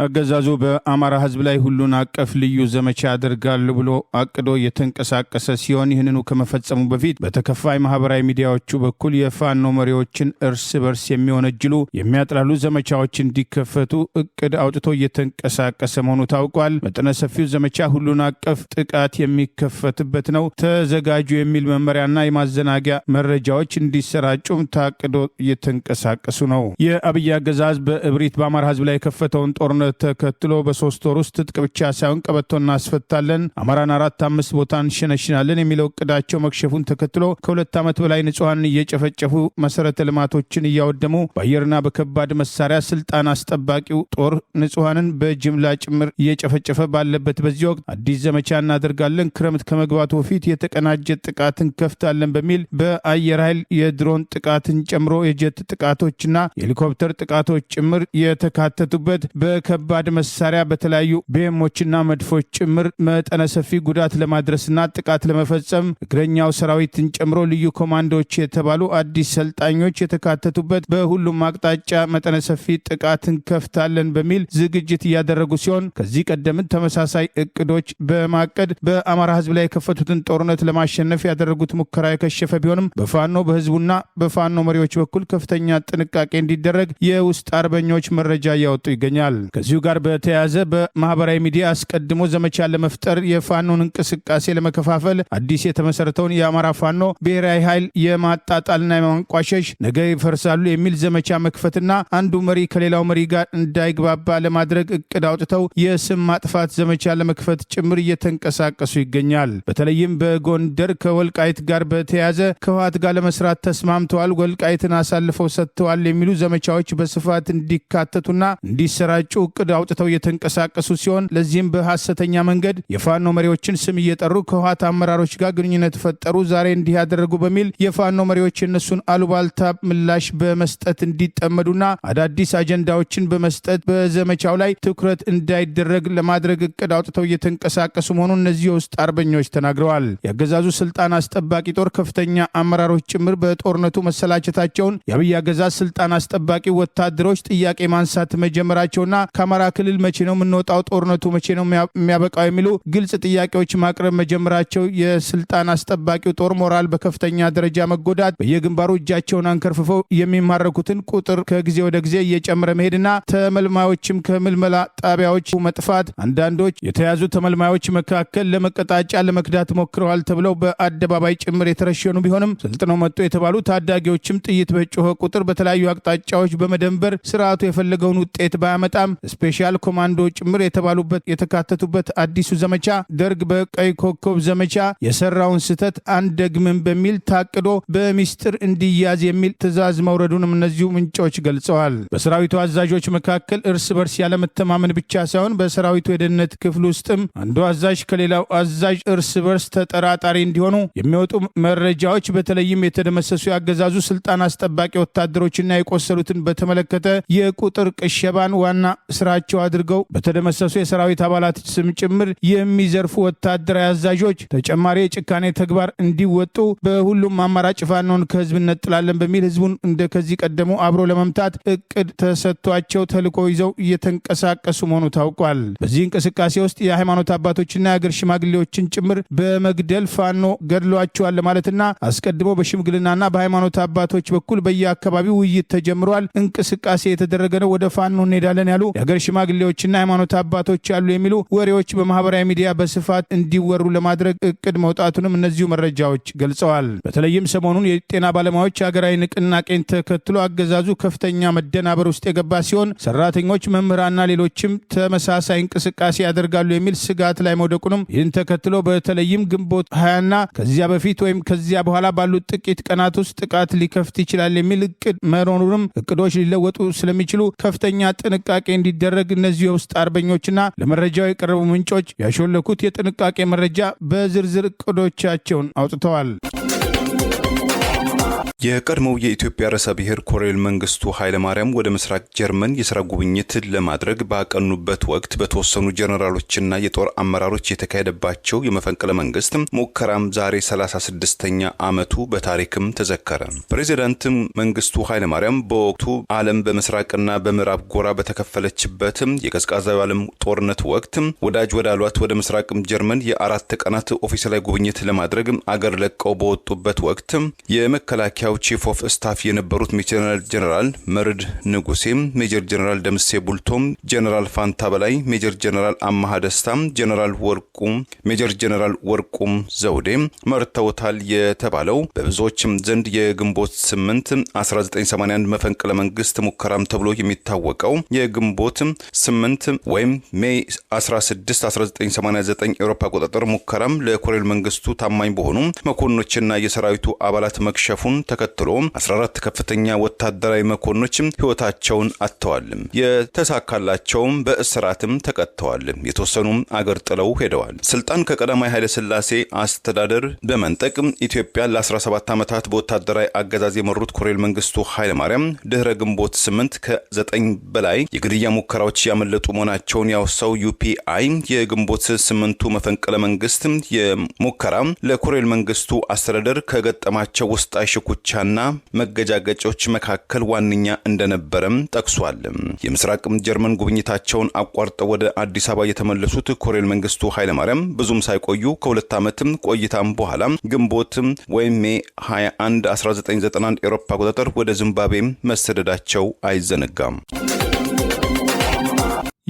አገዛዙ በአማራ ህዝብ ላይ ሁሉን አቀፍ ልዩ ዘመቻ ያደርጋል ብሎ አቅዶ የተንቀሳቀሰ ሲሆን ይህንኑ ከመፈጸሙ በፊት በተከፋይ ማህበራዊ ሚዲያዎቹ በኩል የፋኖ መሪዎችን እርስ በርስ የሚወነጅሉ የሚያጥላሉ ዘመቻዎች እንዲከፈቱ እቅድ አውጥቶ እየተንቀሳቀሰ መሆኑ ታውቋል። መጠነ ሰፊው ዘመቻ ሁሉን አቀፍ ጥቃት የሚከፈትበት ነው። ተዘጋጁ የሚል መመሪያና የማዘናጊያ መረጃዎች እንዲሰራጩም ታቅዶ እየተንቀሳቀሱ ነው። የአብይ አገዛዝ በእብሪት በአማራ ህዝብ ላይ የከፈተውን ጦርነት ተከትሎ በ3 ወር ውስጥ ትጥቅ ብቻ ሳይሆን ቀበቶ እናስፈታለን፣ አማራን 4-5 ቦታ እንሸነሽናለን የሚለው እቅዳቸው መክሸፉን ተከትሎ ከ2 ዓመት በላይ ንጹሐን እየጨፈጨፉ መሰረተ ልማቶችን እያወደሙ በአየርና በከባድ መሳሪያ ስልጣን አስጠባቂው ጦር ንጹሐንን በጅምላ ጭምር እየጨፈጨፈ ባለበት በዚህ ወቅት አዲስ ዘመቻ እናደርጋለን፣ ክረምት ከመግባቱ በፊት የተቀናጀ ጥቃት እንከፍታለን በሚል በአየር ኃይል የድሮን ጥቃትን ጨምሮ የጀት ጥቃቶችና የሄሊኮፕተር ጥቃቶች ጭምር የተካተቱበት በከባድ ከባድ መሳሪያ በተለያዩ ቤሞችና መድፎች ጭምር መጠነ ሰፊ ጉዳት ለማድረስና ጥቃት ለመፈጸም እግረኛው ሰራዊትን ጨምሮ ልዩ ኮማንዶዎች የተባሉ አዲስ ሰልጣኞች የተካተቱበት በሁሉም አቅጣጫ መጠነ ሰፊ ጥቃት እንከፍታለን በሚል ዝግጅት እያደረጉ ሲሆን ከዚህ ቀደም ተመሳሳይ እቅዶች በማቀድ በአማራ ህዝብ ላይ የከፈቱትን ጦርነት ለማሸነፍ ያደረጉት ሙከራ የከሸፈ ቢሆንም በፋኖ በህዝቡና በፋኖ መሪዎች በኩል ከፍተኛ ጥንቃቄ እንዲደረግ የውስጥ አርበኞች መረጃ እያወጡ ይገኛል። ከዚሁ ጋር በተያያዘ በማህበራዊ ሚዲያ አስቀድሞ ዘመቻ ለመፍጠር የፋኖን እንቅስቃሴ ለመከፋፈል አዲስ የተመሰረተውን የአማራ ፋኖ ብሔራዊ ኃይል የማጣጣልና የማንቋሸሽ ነገ ይፈርሳሉ የሚል ዘመቻ መክፈትና አንዱ መሪ ከሌላው መሪ ጋር እንዳይግባባ ለማድረግ እቅድ አውጥተው የስም ማጥፋት ዘመቻ ለመክፈት ጭምር እየተንቀሳቀሱ ይገኛል። በተለይም በጎንደር ከወልቃይት ጋር በተያያዘ ከህወሓት ጋር ለመስራት ተስማምተዋል፣ ወልቃይትን አሳልፈው ሰጥተዋል የሚሉ ዘመቻዎች በስፋት እንዲካተቱና እንዲሰራጩ እቅድ አውጥተው እየተንቀሳቀሱ ሲሆን ለዚህም በሐሰተኛ መንገድ የፋኖ መሪዎችን ስም እየጠሩ ከህወሓት አመራሮች ጋር ግንኙነት ፈጠሩ፣ ዛሬ እንዲህ ያደረጉ በሚል የፋኖ መሪዎች የነሱን አሉባልታ ምላሽ በመስጠት እንዲጠመዱና አዳዲስ አጀንዳዎችን በመስጠት በዘመቻው ላይ ትኩረት እንዳይደረግ ለማድረግ እቅድ አውጥተው እየተንቀሳቀሱ መሆኑን እነዚህ የውስጥ አርበኞች ተናግረዋል። የአገዛዙ ስልጣን አስጠባቂ ጦር ከፍተኛ አመራሮች ጭምር በጦርነቱ መሰላቸታቸውን የአብይ አገዛዝ ስልጣን አስጠባቂ ወታደሮች ጥያቄ ማንሳት መጀመራቸውና ከአማራ ክልል መቼ ነው የምንወጣው፣ ጦርነቱ መቼ ነው የሚያበቃው የሚሉ ግልጽ ጥያቄዎች ማቅረብ መጀመራቸው የስልጣን አስጠባቂው ጦር ሞራል በከፍተኛ ደረጃ መጎዳት፣ በየግንባሩ እጃቸውን አንከርፍፈው የሚማረኩትን ቁጥር ከጊዜ ወደ ጊዜ እየጨመረ መሄድና ተመልማዮችም ከምልመላ ጣቢያዎች መጥፋት፣ አንዳንዶች የተያዙ ተመልማዮች መካከል ለመቀጣጫ ለመክዳት ሞክረዋል ተብለው በአደባባይ ጭምር የተረሸኑ ቢሆንም ስልጥነው መጡ የተባሉ ታዳጊዎችም ጥይት በጮኸ ቁጥር በተለያዩ አቅጣጫዎች በመደንበር ስርዓቱ የፈለገውን ውጤት ባያመጣም ስፔሻል ኮማንዶ ጭምር የተባሉበት የተካተቱበት አዲሱ ዘመቻ ደርግ በቀይ ኮከብ ዘመቻ የሰራውን ስህተት አንደግምም በሚል ታቅዶ በሚስጥር እንዲያዝ የሚል ትዕዛዝ መውረዱንም እነዚሁ ምንጮች ገልጸዋል። በሰራዊቱ አዛዦች መካከል እርስ በርስ ያለመተማመን ብቻ ሳይሆን በሰራዊቱ የደህንነት ክፍል ውስጥም አንዱ አዛዥ ከሌላው አዛዥ እርስ በርስ ተጠራጣሪ እንዲሆኑ የሚወጡ መረጃዎች በተለይም የተደመሰሱ ያገዛዙ ስልጣን አስጠባቂ ወታደሮችና የቆሰሉትን በተመለከተ የቁጥር ቅሸባን ዋና ስራቸው አድርገው በተደመሰሱ የሰራዊት አባላት ስም ጭምር የሚዘርፉ ወታደራዊ አዛዦች ተጨማሪ የጭካኔ ተግባር እንዲወጡ በሁሉም አማራጭ ፋኖን ከህዝብ እንጥላለን በሚል ህዝቡን እንደ ከዚህ ቀደሙ አብሮ ለመምታት እቅድ ተሰጥቷቸው ተልዕኮ ይዘው እየተንቀሳቀሱ መሆኑ ታውቋል። በዚህ እንቅስቃሴ ውስጥ የሃይማኖት አባቶችና የአገር ሽማግሌዎችን ጭምር በመግደል ፋኖ ገድሏቸዋል ለማለትና አስቀድሞ በሽምግልናና በሃይማኖት አባቶች በኩል በየአካባቢው ውይይት ተጀምሯል፣ እንቅስቃሴ የተደረገ ነው፣ ወደ ፋኖ እንሄዳለን ያሉ የአገር ሽማግሌዎችና ሃይማኖት አባቶች ያሉ የሚሉ ወሬዎች በማህበራዊ ሚዲያ በስፋት እንዲወሩ ለማድረግ እቅድ መውጣቱንም እነዚሁ መረጃዎች ገልጸዋል። በተለይም ሰሞኑን የጤና ባለሙያዎች ሀገራዊ ንቅናቄን ተከትሎ አገዛዙ ከፍተኛ መደናበር ውስጥ የገባ ሲሆን ሰራተኞች፣ መምህራንና ሌሎችም ተመሳሳይ እንቅስቃሴ ያደርጋሉ የሚል ስጋት ላይ መውደቁንም ይህን ተከትሎ በተለይም ግንቦት 20ና ከዚያ በፊት ወይም ከዚያ በኋላ ባሉት ጥቂት ቀናት ውስጥ ጥቃት ሊከፍት ይችላል የሚል እቅድ መኖሩንም እቅዶች ሊለወጡ ስለሚችሉ ከፍተኛ ጥንቃቄ እንዲደረግ እነዚህ የውስጥ አርበኞችና ለመረጃው የቀረቡ ምንጮች ያሾለኩት የጥንቃቄ መረጃ በዝርዝር እቅዶቻቸውን አውጥተዋል። የቀድሞው የኢትዮጵያ ርዕሰ ብሔር ኮሎኔል መንግስቱ ኃይለማርያም ወደ ምስራቅ ጀርመን የሥራ ጉብኝት ለማድረግ ባቀኑበት ወቅት በተወሰኑ ጀነራሎችና የጦር አመራሮች የተካሄደባቸው የመፈንቅለ መንግስት ሙከራም ዛሬ 36ኛ ዓመቱ በታሪክም ተዘከረ። ፕሬዚዳንት መንግስቱ ኃይለማርያም በወቅቱ ዓለም በምስራቅና በምዕራብ ጎራ በተከፈለችበት የቀዝቃዛው ዓለም ጦርነት ወቅት ወዳጅ ወዳሏት ወደ ምስራቅ ጀርመን የ4 ቀናት ኦፊሴላዊ ጉብኝት ለማድረግ አገር ለቀው በወጡበት ወቅት የመከላከያ ቺፍ ኦፍ ስታፍ የነበሩት ሜጀር ጀነራል መርድ ንጉሴ፣ ሜጀር ጀነራል ደምሴ ቡልቶም፣ ጀነራል ፋንታ በላይ፣ ሜጀር ጀነራል አማሃ ደስታ፣ ሜጀር ጀነራል ወርቁም ዘውዴ መርተውታል የተባለው በብዙዎችም ዘንድ የግንቦት 8 1981 መፈንቅለ መንግስት ሙከራም ተብሎ የሚታወቀው የግንቦት 8 ወይም ሜይ 16 1989 አውሮፓ አቆጣጠር ሙከራም ለኮሎኔል መንግስቱ ታማኝ በሆኑ መኮንኖችና የሰራዊቱ አባላት መክሸፉን ተከትሎ 14 ከፍተኛ ወታደራዊ መኮንኖችም ህይወታቸውን አጥተዋል። የተሳካላቸውም በእስራትም ተቀጥተዋል። የተወሰኑም አገር ጥለው ሄደዋል። ስልጣን ከቀዳማዊ ኃይለ ሥላሴ አስተዳደር በመንጠቅ ኢትዮጵያ ለ17 ዓመታት በወታደራዊ አገዛዝ የመሩት ኮሎኔል መንግስቱ ኃይለ ማርያም ድህረ ግንቦት 8 ከ9 በላይ የግድያ ሙከራዎች ያመለጡ መሆናቸውን ያወሳው ዩፒአይ የግንቦት 8ቱ መፈንቅለ መንግስት የሙከራ ለኮሎኔል መንግስቱ አስተዳደር ከገጠማቸው ውስጣዊ ሽኩቻና መገጃገጮች መካከል ዋነኛ እንደነበረም ጠቅሷል። የምስራቅ ጀርመን ጉብኝታቸውን አቋርጠው ወደ አዲስ አበባ የተመለሱት ኮሎኔል መንግስቱ ኃይለ ማርያም ብዙም ሳይቆዩ ከ2 ዓመት ቆይታም በኋላ ግንቦት ወይም ሜ 21 1991 ኤሮፓ አቆጣጠር ወደ ዚምባብዌ መሰደዳቸው አይዘነጋም።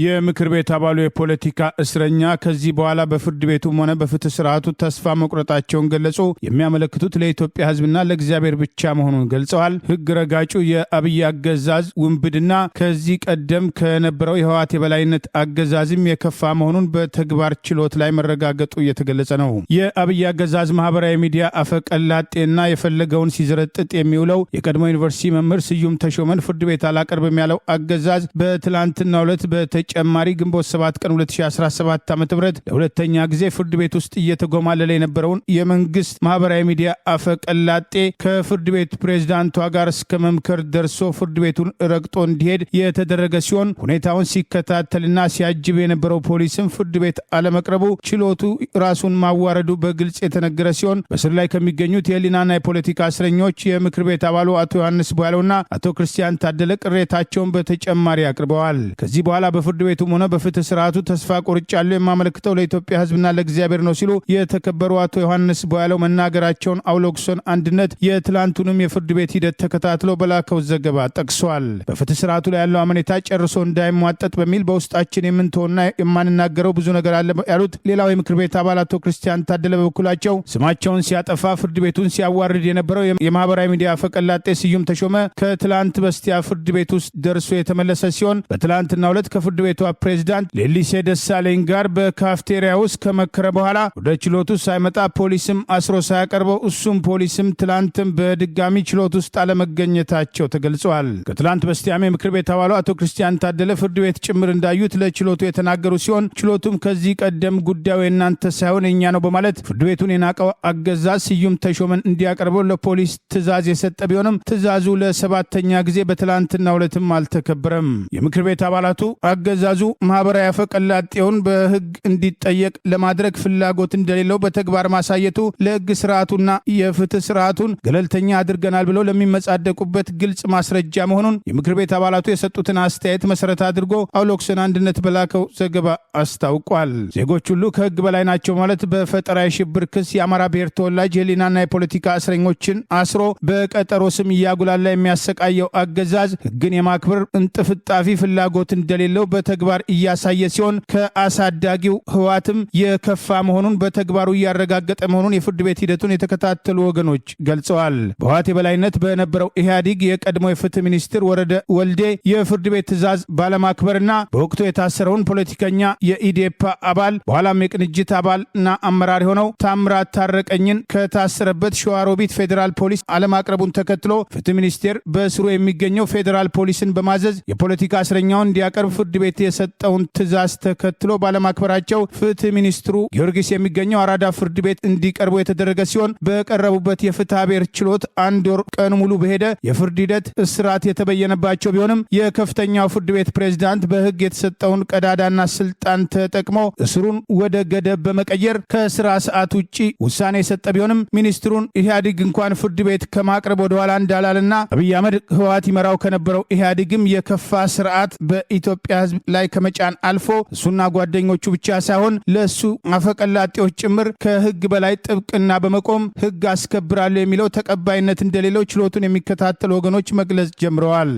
የምክር ቤት አባሉ የፖለቲካ እስረኛ ከዚህ በኋላ በፍርድ ቤቱም ሆነ በፍትህ ስርዓቱ ተስፋ መቁረጣቸውን ገለጹ። የሚያመለክቱት ለኢትዮጵያ ሕዝብና ለእግዚአብሔር ብቻ መሆኑን ገልጸዋል። ህግ ረጋጩ የአብይ አገዛዝ ውንብድና ከዚህ ቀደም ከነበረው የህወሓት የበላይነት አገዛዝም የከፋ መሆኑን በተግባር ችሎት ላይ መረጋገጡ እየተገለጸ ነው። የአብይ አገዛዝ ማህበራዊ ሚዲያ አፈቀላጤና የፈለገውን ሲዘረጥጥ የሚውለው የቀድሞ ዩኒቨርሲቲ መምህር ስዩም ተሾመን ፍርድ ቤት አላቀርብም ያለው አገዛዝ በትላንትናው ዕለት ጨማሪ ግንቦት 7 ቀን 2017 ዓ.ም ለሁለተኛ ጊዜ ፍርድ ቤት ውስጥ እየተጎማለለ የነበረውን የመንግስት ማህበራዊ ሚዲያ አፈቀላጤ ከፍርድ ቤት ፕሬዝዳንቷ ጋር እስከ መምከር ደርሶ ፍርድ ቤቱን ረግጦ እንዲሄድ የተደረገ ሲሆን ሁኔታውን ሲከታተልና ሲያጅብ የነበረው ፖሊስም ፍርድ ቤት አለመቅረቡ ችሎቱ ራሱን ማዋረዱ በግልጽ የተነገረ ሲሆን በስር ላይ ከሚገኙት የህሊናና የፖለቲካ እስረኞች የምክር ቤት አባሉ አቶ ዮሐንስ ቧያለውና አቶ ክርስቲያን ታደለ ቅሬታቸውን በተጨማሪ አቅርበዋል። ከዚህ በኋላ በፍርድ ቤቱም ሆነ በፍትህ ስርዓቱ ተስፋ ቆርጫለሁ የማመለክተው ለኢትዮጵያ ህዝብና ለእግዚአብሔር ነው ሲሉ የተከበሩ አቶ ዮሐንስ ቧያለው መናገራቸውን አውሎክሶን አንድነት የትላንቱንም የፍርድ ቤት ሂደት ተከታትሎ በላከው ዘገባ ጠቅሷል። በፍትህ ስርዓቱ ላይ ያለው አመኔታ ጨርሶ እንዳይሟጠጥ በሚል በውስጣችን የምንተውና የማንናገረው ብዙ ነገር አለ ያሉት ሌላው የምክር ቤት አባል አቶ ክርስቲያን ታደለ በበኩላቸው ስማቸውን ሲያጠፋ ፍርድ ቤቱን ሲያዋርድ የነበረው የማህበራዊ ሚዲያ አፈቀላጤ ስዩም ተሾመ ከትላንት በስቲያ ፍርድ ቤት ውስጥ ደርሶ የተመለሰ ሲሆን በትላንትናው ዕለት ከፍርድ ቤቷ ፕሬዝዳንት ሌሊሴ ደሳለኝ ጋር በካፍቴሪያ ውስጥ ከመከረ በኋላ ወደ ችሎቱ ሳይመጣ ፖሊስም አስሮ ሳያቀርበው እሱም ፖሊስም ትላንትም በድጋሚ ችሎት ውስጥ አለመገኘታቸው ተገልጿል። ከትላንት በስቲያም የምክር ቤት አባሉ አቶ ክርስቲያን ታደለ ፍርድ ቤት ጭምር እንዳዩት ለችሎቱ የተናገሩ ሲሆን ችሎቱም ከዚህ ቀደም ጉዳዩ የእናንተ ሳይሆን የኛ ነው በማለት ፍርድ ቤቱን የናቀው አገዛዝ ስዩም ተሾመን እንዲያቀርበው ለፖሊስ ትዕዛዝ የሰጠ ቢሆንም ትዕዛዙ ለ7ኛ ጊዜ በትላንትናው ዕለትም አልተከበረም። የምክር ቤት አባላቱ አገዛዙ ማህበራዊ አፈቀላጤውን በህግ እንዲጠየቅ ለማድረግ ፍላጎት እንደሌለው በተግባር ማሳየቱ ለህግ ስርዓቱና የፍትህ ስርዓቱን ገለልተኛ አድርገናል ብለው ለሚመጻደቁበት ግልጽ ማስረጃ መሆኑን የምክር ቤት አባላቱ የሰጡትን አስተያየት መሰረት አድርጎ አውሎክሰን አንድነት በላከው ዘገባ አስታውቋል። ዜጎች ሁሉ ከህግ በላይ ናቸው ማለት በፈጠራ የሽብር ክስ የአማራ ብሔር ተወላጅ የህሊናና የፖለቲካ እስረኞችን አስሮ በቀጠሮ ስም እያጉላላ የሚያሰቃየው አገዛዝ ህግን የማክበር እንጥፍጣፊ ፍላጎት እንደሌለው በተግባር እያሳየ ሲሆን ከአሳዳጊው ህወሓትም የከፋ መሆኑን በተግባሩ እያረጋገጠ መሆኑን የፍርድ ቤት ሂደቱን የተከታተሉ ወገኖች ገልጸዋል። በህወሓት የበላይነት በነበረው ኢህአዴግ የቀድሞ የፍትህ ሚኒስትር ወረደ ወልዴ የፍርድ ቤት ትዕዛዝ ባለማክበርና በወቅቱ የታሰረውን ፖለቲከኛ የኢዴፓ አባል በኋላም የቅንጅት አባልና አመራር የሆነው ታምራት ታረቀኝን ከታሰረበት ሸዋሮቢት ፌዴራል ፖሊስ አለማቅረቡን ተከትሎ ፍትህ ሚኒስቴር በስሩ የሚገኘው ፌዴራል ፖሊስን በማዘዝ የፖለቲካ እስረኛውን እንዲያቀርብ ፍርድ ቤት የሰጠውን ትዕዛዝ ተከትሎ ባለማክበራቸው ፍትህ ሚኒስትሩ ጊዮርጊስ የሚገኘው አራዳ ፍርድ ቤት እንዲቀርቡ የተደረገ ሲሆን በቀረቡበት የፍትሐ ብሔር ችሎት 1 ወር ቀን ሙሉ በሄደ የፍርድ ሂደት እስራት የተበየነባቸው ቢሆንም የከፍተኛው ፍርድ ቤት ፕሬዝዳንት በህግ የተሰጠውን ቀዳዳና ስልጣን ተጠቅሞ እስሩን ወደ ገደብ በመቀየር ከስራ ሰዓት ውጪ ውሳኔ የሰጠ ቢሆንም ሚኒስትሩን ኢህአዴግ እንኳን ፍርድ ቤት ከማቅረብ ወደኋላ እንዳላልና አብይ አህመድ ህወሓት ይመራው ከነበረው ኢህአዴግም የከፋ ስርዓት በኢትዮጵያ ህዝብ ላይ ከመጫን አልፎ እሱና ጓደኞቹ ብቻ ሳይሆን ለሱ አፈቀላጤዎች ጭምር ከህግ በላይ ጥብቅና በመቆም ህግ አስከብራለሁ የሚለው ተቀባይነት እንደሌለው ችሎቱን የሚከታተሉ ወገኖች መግለጽ ጀምረዋል።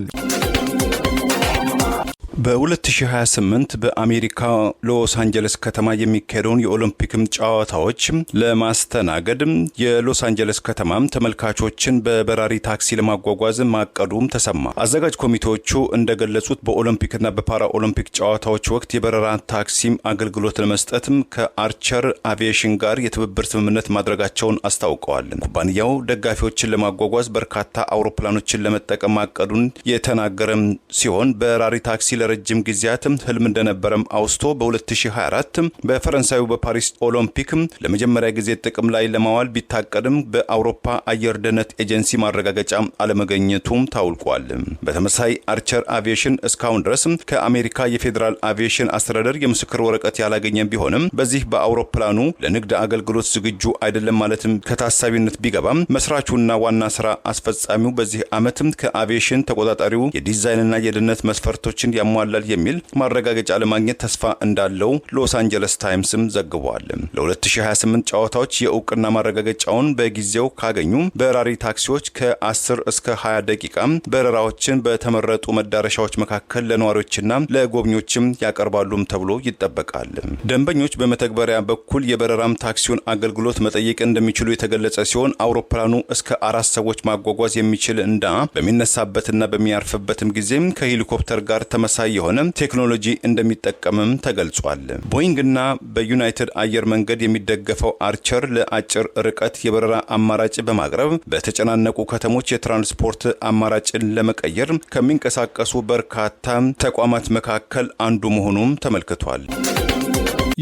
በ2028 በአሜሪካ ሎስ አንጀለስ ከተማ የሚካሄደውን የኦሎምፒክም ጨዋታዎች ለማስተናገድ የሎስ አንጀለስ ከተማ ተመልካቾችን በበራሪ ታክሲ ለማጓጓዝ ማቀዱም ተሰማ። አዘጋጅ ኮሚቴዎቹ እንደገለጹት በኦሎምፒክና በፓራ ኦሎምፒክ ጨዋታዎች ወቅት የበረራ ታክሲ አገልግሎት ለመስጠትም ከአርቸር አቪዬሽን ጋር የትብብር ስምምነት ማድረጋቸውን አስታውቀዋል። ኩባንያው ደጋፊዎችን ለማጓጓዝ በርካታ አውሮፕላኖችን ለመጠቀም ማቀዱን የተናገረ ሲሆን በራሪ ታክሲ ረጅም ጊዜያትም ህልም እንደነበረም አውስቶ በ2024 በፈረንሳዩ በፓሪስ ኦሎምፒክ ለመጀመሪያ ጊዜ ጥቅም ላይ ለማዋል ቢታቀድም በአውሮፓ አየር ደህንነት ኤጀንሲ ማረጋገጫ አለመገኘቱም ታውቋል። በተመሳሳይ አርቸር አቪዬሽን እስካሁን ድረስ ከአሜሪካ የፌዴራል አቪዬሽን አስተዳደር የምስክር ወረቀት ያላገኘ ቢሆንም በዚህ በአውሮፕላኑ ለንግድ አገልግሎት ዝግጁ አይደለም ማለትም ከታሳቢነት ቢገባም መስራቹና ዋና ስራ አስፈጻሚው በዚህ ዓመትም ከአቪዬሽን ተቆጣጣሪው የዲዛይንና የደህንነት መስፈርቶችን ያሟላል የሚል ማረጋገጫ ለማግኘት ተስፋ እንዳለው ሎስ አንጀለስ ታይምስም ዘግቧል። ለ2028 ጨዋታዎች የእውቅና ማረጋገጫውን በጊዜው ካገኙ በራሪ ታክሲዎች ከ10 እስከ 20 ደቂቃ በረራዎችን በተመረጡ መዳረሻዎች መካከል ለነዋሪዎችና ለጎብኚዎችም ያቀርባሉም ተብሎ ይጠበቃል። ደንበኞች በመተግበሪያ በኩል የበረራም ታክሲውን አገልግሎት መጠየቅ እንደሚችሉ የተገለጸ ሲሆን አውሮፕላኑ እስከ 4 ሰዎች ማጓጓዝ የሚችል እና በሚነሳበትና በሚያርፍበትም ጊዜም ከሄሊኮፕተር ጋር ተመሳሳይ የሆነ ቴክኖሎጂ እንደሚጠቀምም ተገልጿል። ቦይንግና በዩናይትድ አየር መንገድ የሚደገፈው አርቸር ለአጭር ርቀት የበረራ አማራጭ በማቅረብ በተጨናነቁ ከተሞች የትራንስፖርት አማራጭን ለመቀየር ከሚንቀሳቀሱ በርካታ ተቋማት መካከል አንዱ መሆኑም ተመልክቷል።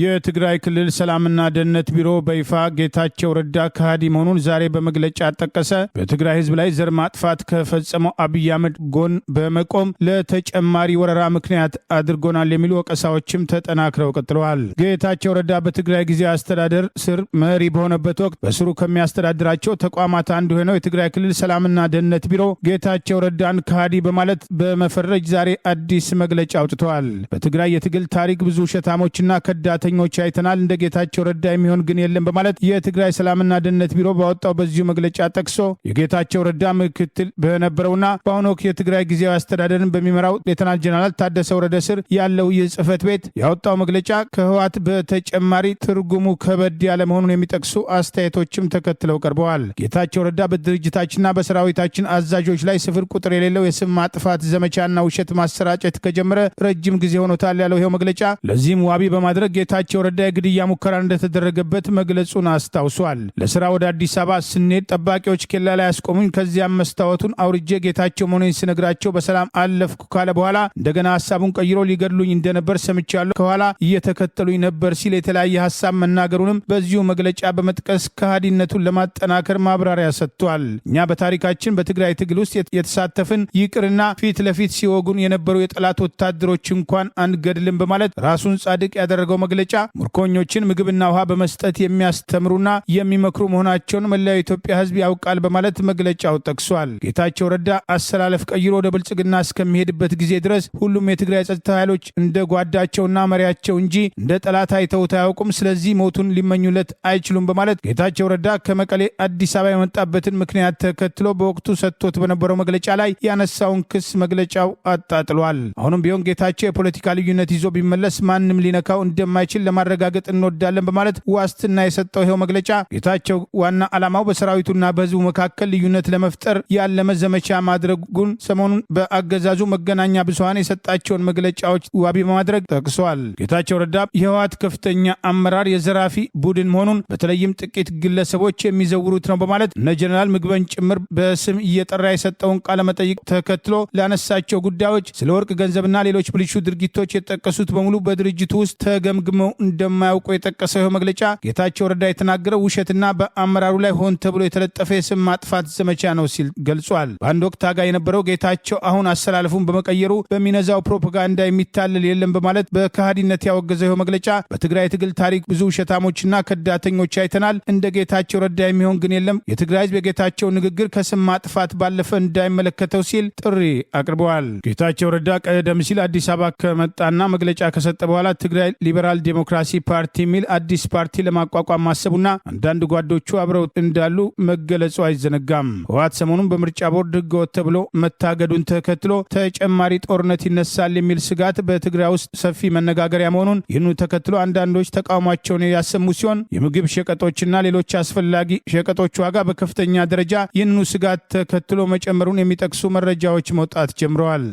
የትግራይ ክልል ሰላምና ደህንነት ቢሮ በይፋ ጌታቸው ረዳ ከሃዲ መሆኑን ዛሬ በመግለጫ ጠቀሰ። በትግራይ ህዝብ ላይ ዘር ማጥፋት ከፈጸመው አብይ አህመድ ጎን በመቆም ለተጨማሪ ወረራ ምክንያት አድርጎናል የሚሉ ወቀሳዎችም ተጠናክረው ቀጥለዋል። ጌታቸው ረዳ በትግራይ ጊዜያዊ አስተዳደር ስር መሪ በሆነበት ወቅት በስሩ ከሚያስተዳድራቸው ተቋማት አንዱ የሆነው የትግራይ ክልል ሰላምና ደህንነት ቢሮ ጌታቸው ረዳን ከሃዲ በማለት በመፈረጅ ዛሬ አዲስ መግለጫ አውጥተዋል። በትግራይ የትግል ታሪክ ብዙ ውሸታሞችና ከዳተኞች አይተናል፣ እንደ ጌታቸው ረዳ የሚሆን ግን የለም በማለት የትግራይ ሰላምና ደህንነት ቢሮ ባወጣው በዚሁ መግለጫ ጠቅሶ የጌታቸው ረዳ ምክትል በነበረውና በአሁኑ ወቅት የትግራይ ጊዜያዊ አስተዳደርን በሚመራው ሌተናል ጀነራል ታደሰ ወረደ ስር ያለው ይህ ጽህፈት ቤት ያወጣው መግለጫ ከህወሓት በተጨማሪ ትርጉሙ ከበድ ያለ መሆኑን የሚጠቅሱ አስተያየቶችም ተከትለው ቀርበዋል። ጌታቸው ረዳ በድርጅታችንና በሰራዊታችን አዛዦች ላይ ስፍር ቁጥር የሌለው የስም ማጥፋት ዘመቻና ውሸት ማሰራጨት ከጀመረ ረጅም ጊዜ ሆኖታል ያለው ይኸው መግለጫ ለዚህም ዋቢ በማድረግ ጌታቸው ረዳ የግድያ ሙከራ እንደተደረገበት መግለጹን አስታውሷል። ለስራ ወደ አዲስ አበባ ስንሄድ ጠባቂዎች ኬላ ላይ ያስቆሙኝ፣ ከዚያም መስታወቱን አውርጄ ጌታቸው መሆኔን ስነግራቸው በሰላም አለፍኩ ካለ በኋላ እንደገና ሀሳቡን ቀይሮ ሊገድሉኝ እንደነበር ሰምቻለሁ፣ ከኋላ እየተከተሉኝ ነበር ሲል የተለያየ ሀሳብ መናገሩንም በዚሁ መግለጫ በመጥቀስ ከሃዲነቱን ለማጠናከር ማብራሪያ ሰጥቷል። እኛ በታሪካችን በትግራይ ትግል ውስጥ የተሳተፍን ይቅርና ፊት ለፊት ሲወጉን የነበሩ የጠላት ወታደሮች እንኳን አንገድልም በማለት ራሱን ጻድቅ ያደረገው መግለጫ ምርኮኞችን ምግብና ውሃ በመስጠት የሚያስተምሩና የሚመክሩ መሆናቸውን መላው የኢትዮጵያ ሕዝብ ያውቃል በማለት መግለጫው ጠቅሷል። ጌታቸው ረዳ አሰላለፍ ቀይሮ ወደ ብልጽግና እስከሚሄድበት ጊዜ ድረስ ሁሉም የትግራይ ጸጥታ ኃይሎች እንደ ጓዳቸውና መሪያቸው እንጂ እንደ ጠላት አይተውት አያውቁም፣ ስለዚህ ሞቱን ሊመኙለት አይችሉም በማለት ጌታቸው ረዳ ከመቀሌ አዲስ አበባ የመጣበትን ምክንያት ተከትሎ በወቅቱ ሰጥቶት በነበረው መግለጫ ላይ ያነሳውን ክስ መግለጫው አጣጥሏል። አሁንም ቢሆን ጌታቸው የፖለቲካ ልዩነት ይዞ ቢመለስ ማንም ሊነካው እንደማይችል ለማረጋገጥ እንወዳለን በማለት ዋስትና የሰጠው ይኸው መግለጫ ጌታቸው ዋና ዓላማው በሰራዊቱና በህዝቡ መካከል ልዩነት ለመፍጠር ያለመ ዘመቻ ማድረጉን ሰሞኑን በአገዛዙ መገናኛ ብዙሃን የሰጣቸውን መግለጫዎች ዋቢ በማድረግ ጠቅሷል። ጌታቸው ረዳ የህወሓት ከፍተኛ አመራር የዘራፊ ቡድን መሆኑን በተለይም ጥቂት ግለሰቦች የሚዘውሩት ነው በማለት እነ ጀነራል ምግበን ጭምር በስም እየጠራ የሰጠውን ቃለ መጠይቅ ተከትሎ ላነሳቸው ጉዳዮች ስለ ወርቅ ገንዘብና ሌሎች ብልሹ ድርጊቶች የጠቀሱት በሙሉ በድርጅቱ ውስጥ ተገምግመው እንደማያውቁ የጠቀሰው ይኸው መግለጫ ጌታቸው ረዳ የተናገረው ውሸትና በአመራሩ ላይ ሆን ተብሎ የተለጠፈ የስም ማጥፋት ዘመቻ ነው ሲል ገልጿል። በአንድ ወቅት ታጋይ የነበረው ጌታቸው አሁን አሰላለፉን በመቀየሩ በሚነዛው ፕሮፓጋንዳ የሚታለል የለም በማለት በከሃዲነት ያወገዘው ይኸው መግለጫ በትግራይ ትግል ታሪክ ብዙ ውሸታሞችና ከዳተኞች አይተናል፣ እንደ ጌታቸው ረዳ የሚሆን ግን የለም፣ የትግራይ ህዝብ የጌታቸው ንግግር ከስም ማጥፋት ባለፈ እንዳይመለከተው ሲል ጥሪ አቅርበዋል። ጌታቸው ረዳ ቀደም ሲል አዲስ አበባ ከመጣና መግለጫ ከሰጠ በኋላ ትግራይ ሊበራል ዴሞክራሲ ፓርቲ የሚል አዲስ ፓርቲ ለማቋቋም ማሰቡና አንዳንድ ጓዶቹ አብረው እንዳሉ መገለጹ አይዘነጋም። ህወሓት ሰሞኑን በምርጫ ቦርድ ህገወጥ ተብሎ መታገዱን ተከትሎ ተጨማሪ ጦርነት ይነሳል የሚል ስጋት በትግራይ ውስጥ ሰፊ መነጋገሪያ መሆኑን ይህኑ ተከትሎ አንዳንዶች ተቃውሟቸውን ያሰሙ ሲሆን የምግብ ሸቀጦችና ሌሎች አስፈላጊ ሸቀጦች ዋጋ በከፍተኛ ደረጃ ይህኑ ስጋት ተከትሎ መጨመሩን የሚጠቅሱ መረጃዎች መውጣት ጀምረዋል።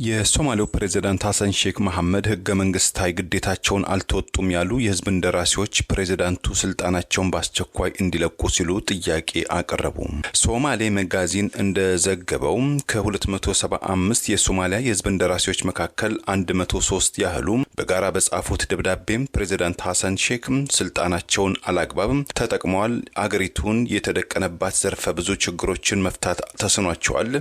የሶማሌው ፕሬዝዳንት ሐሰን ሼክ መሐመድ ህገ መንግስታዊ ግዴታቸውን አልተወጡም ያሉ የህዝብ እንደራሴዎች ፕሬዝዳንቱ ስልጣናቸውን በአስቸኳይ እንዲለቁ ሲሉ ጥያቄ አቀረቡ። ሶማሌ መጋዚን እንደዘገበው ከ275 የሶማሊያ የህዝብ እንደራሴዎች መካከል 103 ያህሉ በጋራ በጻፉት ደብዳቤም ፕሬዝዳንት ሐሰን ሼክ ስልጣናቸውን አላግባብ ተጠቅመዋል፣ አገሪቱን የተደቀነባት ዘርፈ ብዙ ችግሮችን መፍታት ተስኗቸዋል፣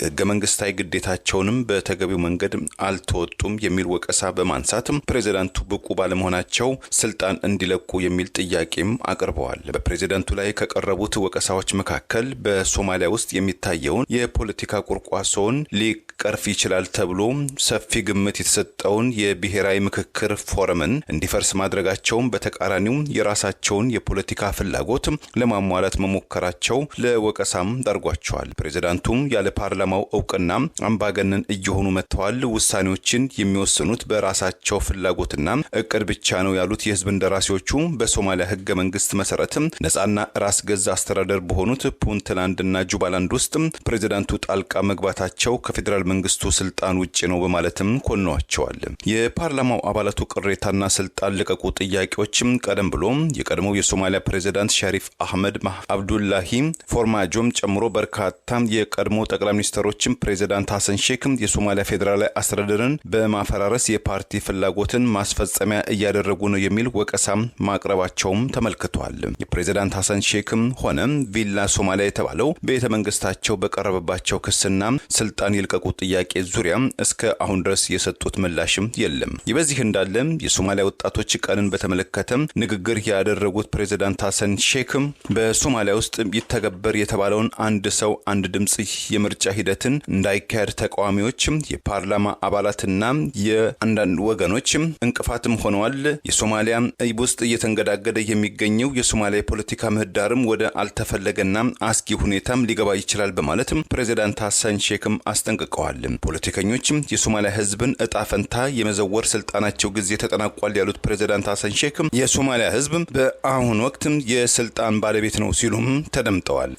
ህገ መንግስታዊ ግዴታቸውንም በተገቢው መንገድ አልተወጡም የሚል ወቀሳ በማንሳት ፕሬዝዳንቱ ብቁ ባለመሆናቸው ስልጣን እንዲለቁ የሚል ጥያቄም አቅርበዋል። በፕሬዝዳንቱ ላይ ከቀረቡት ወቀሳዎች መካከል በሶማሊያ ውስጥ የሚታየውን የፖለቲካ ቁርቋሶውን ሊቀርፍ ይችላል ተብሎ ሰፊ ግምት የተሰጠውን የብሔራዊ ምክክር ፎረምን እንዲፈርስ ማድረጋቸውን፣ በተቃራኒው የራሳቸውን የፖለቲካ ፍላጎት ለማሟላት መሞከራቸው ለወቀሳም ዳርጓቸዋል። ፕሬዝዳንቱም ያለ ፓርላማው እውቅና አምባገነን እየሆኑ መጥተዋል፣ ውሳኔዎችን የሚወስኑት በራሳቸው ፍላጎትና እቅድ ብቻ ነው ያሉት የህዝብ እንደራሴዎቹ በሶማሊያ ህገ መንግስት መሰረት ነጻና ራስ ገዝ አስተዳደር በሆኑት ፑንትላንድና ጁባላንድ ውስጥ ፕሬዝዳንቱ ጣልቃ መግባታቸው ከፌዴራል መንግስቱ ስልጣን ውጪ ነው በማለትም ኮንነዋቸዋል። የፓርላማው አባላቱ ቅሬታና ስልጣን ለቀቁ ጥያቄዎችም ቀደም ብሎ የቀድሞው የሶማሊያ ፕሬዝዳንት ሸሪፍ አህመድ አብዱላሂ ፎርማጆም ጨምሮ በርካታ የቀድሞ ጠቅላይ ሚኒስትሮችም ፕሬዝዳንት ሐሰን ሼክ የሶማሊያ ፌዴራላዊ አስተዳደርን በማፈራረስ የፓርቲ ፍላጎትን ማስፈጸሚያ እያደረጉ ነው የሚል ወቀሳም ማቅረባቸውም ተመልክቷል። የፕሬዝዳንት ሐሰን ሼክም ሆነ ቪላ ሶማሊያ የተባለው ቤተ መንግስታቸው በቀረበባቸው ክስና ስልጣን ይልቀቁ ጥያቄ ዙሪያ እስከ አሁን ድረስ የሰጡት ምላሽም የለም። በዚህ እንዳለ የሶማሊያ ወጣቶች ቀንን በተመለከተ ንግግር ያደረጉት ፕሬዝዳንት ሐሰን ሼክ በሶማሊያ ውስጥ ይተገበር የተባለውን አንድ ሰው አንድ ድምጽ የምርጫ ሂደትን እንዳይካሄድ ተቃዋሚዎች የፓርላማ አባላትና የአንዳንድ ወገኖች እንቅፋትም ሆነዋል። የሶማሊያ ውስጥ እየተንገዳገደ የሚገኘው የሶማሊያ ፖለቲካ ምህዳርም ወደ አልተፈለገና አስጊ ሁኔታም ሊገባ ይችላል በማለት ፕሬዝዳንት ሐሰን ሼክም አስጠንቅቀዋል። ፖለቲከኞች የሶማሊያ ህዝብን እጣ ፈንታ የመዘወር ስልጣናቸው ጊዜ ተጠናቋል ያሉት ፕሬዝዳንት ሐሰን ሼክ የሶማሊያ ህዝብ በአሁን ወቅት የስልጣን ባለቤት ነው ሲሉም ተደምጠዋል።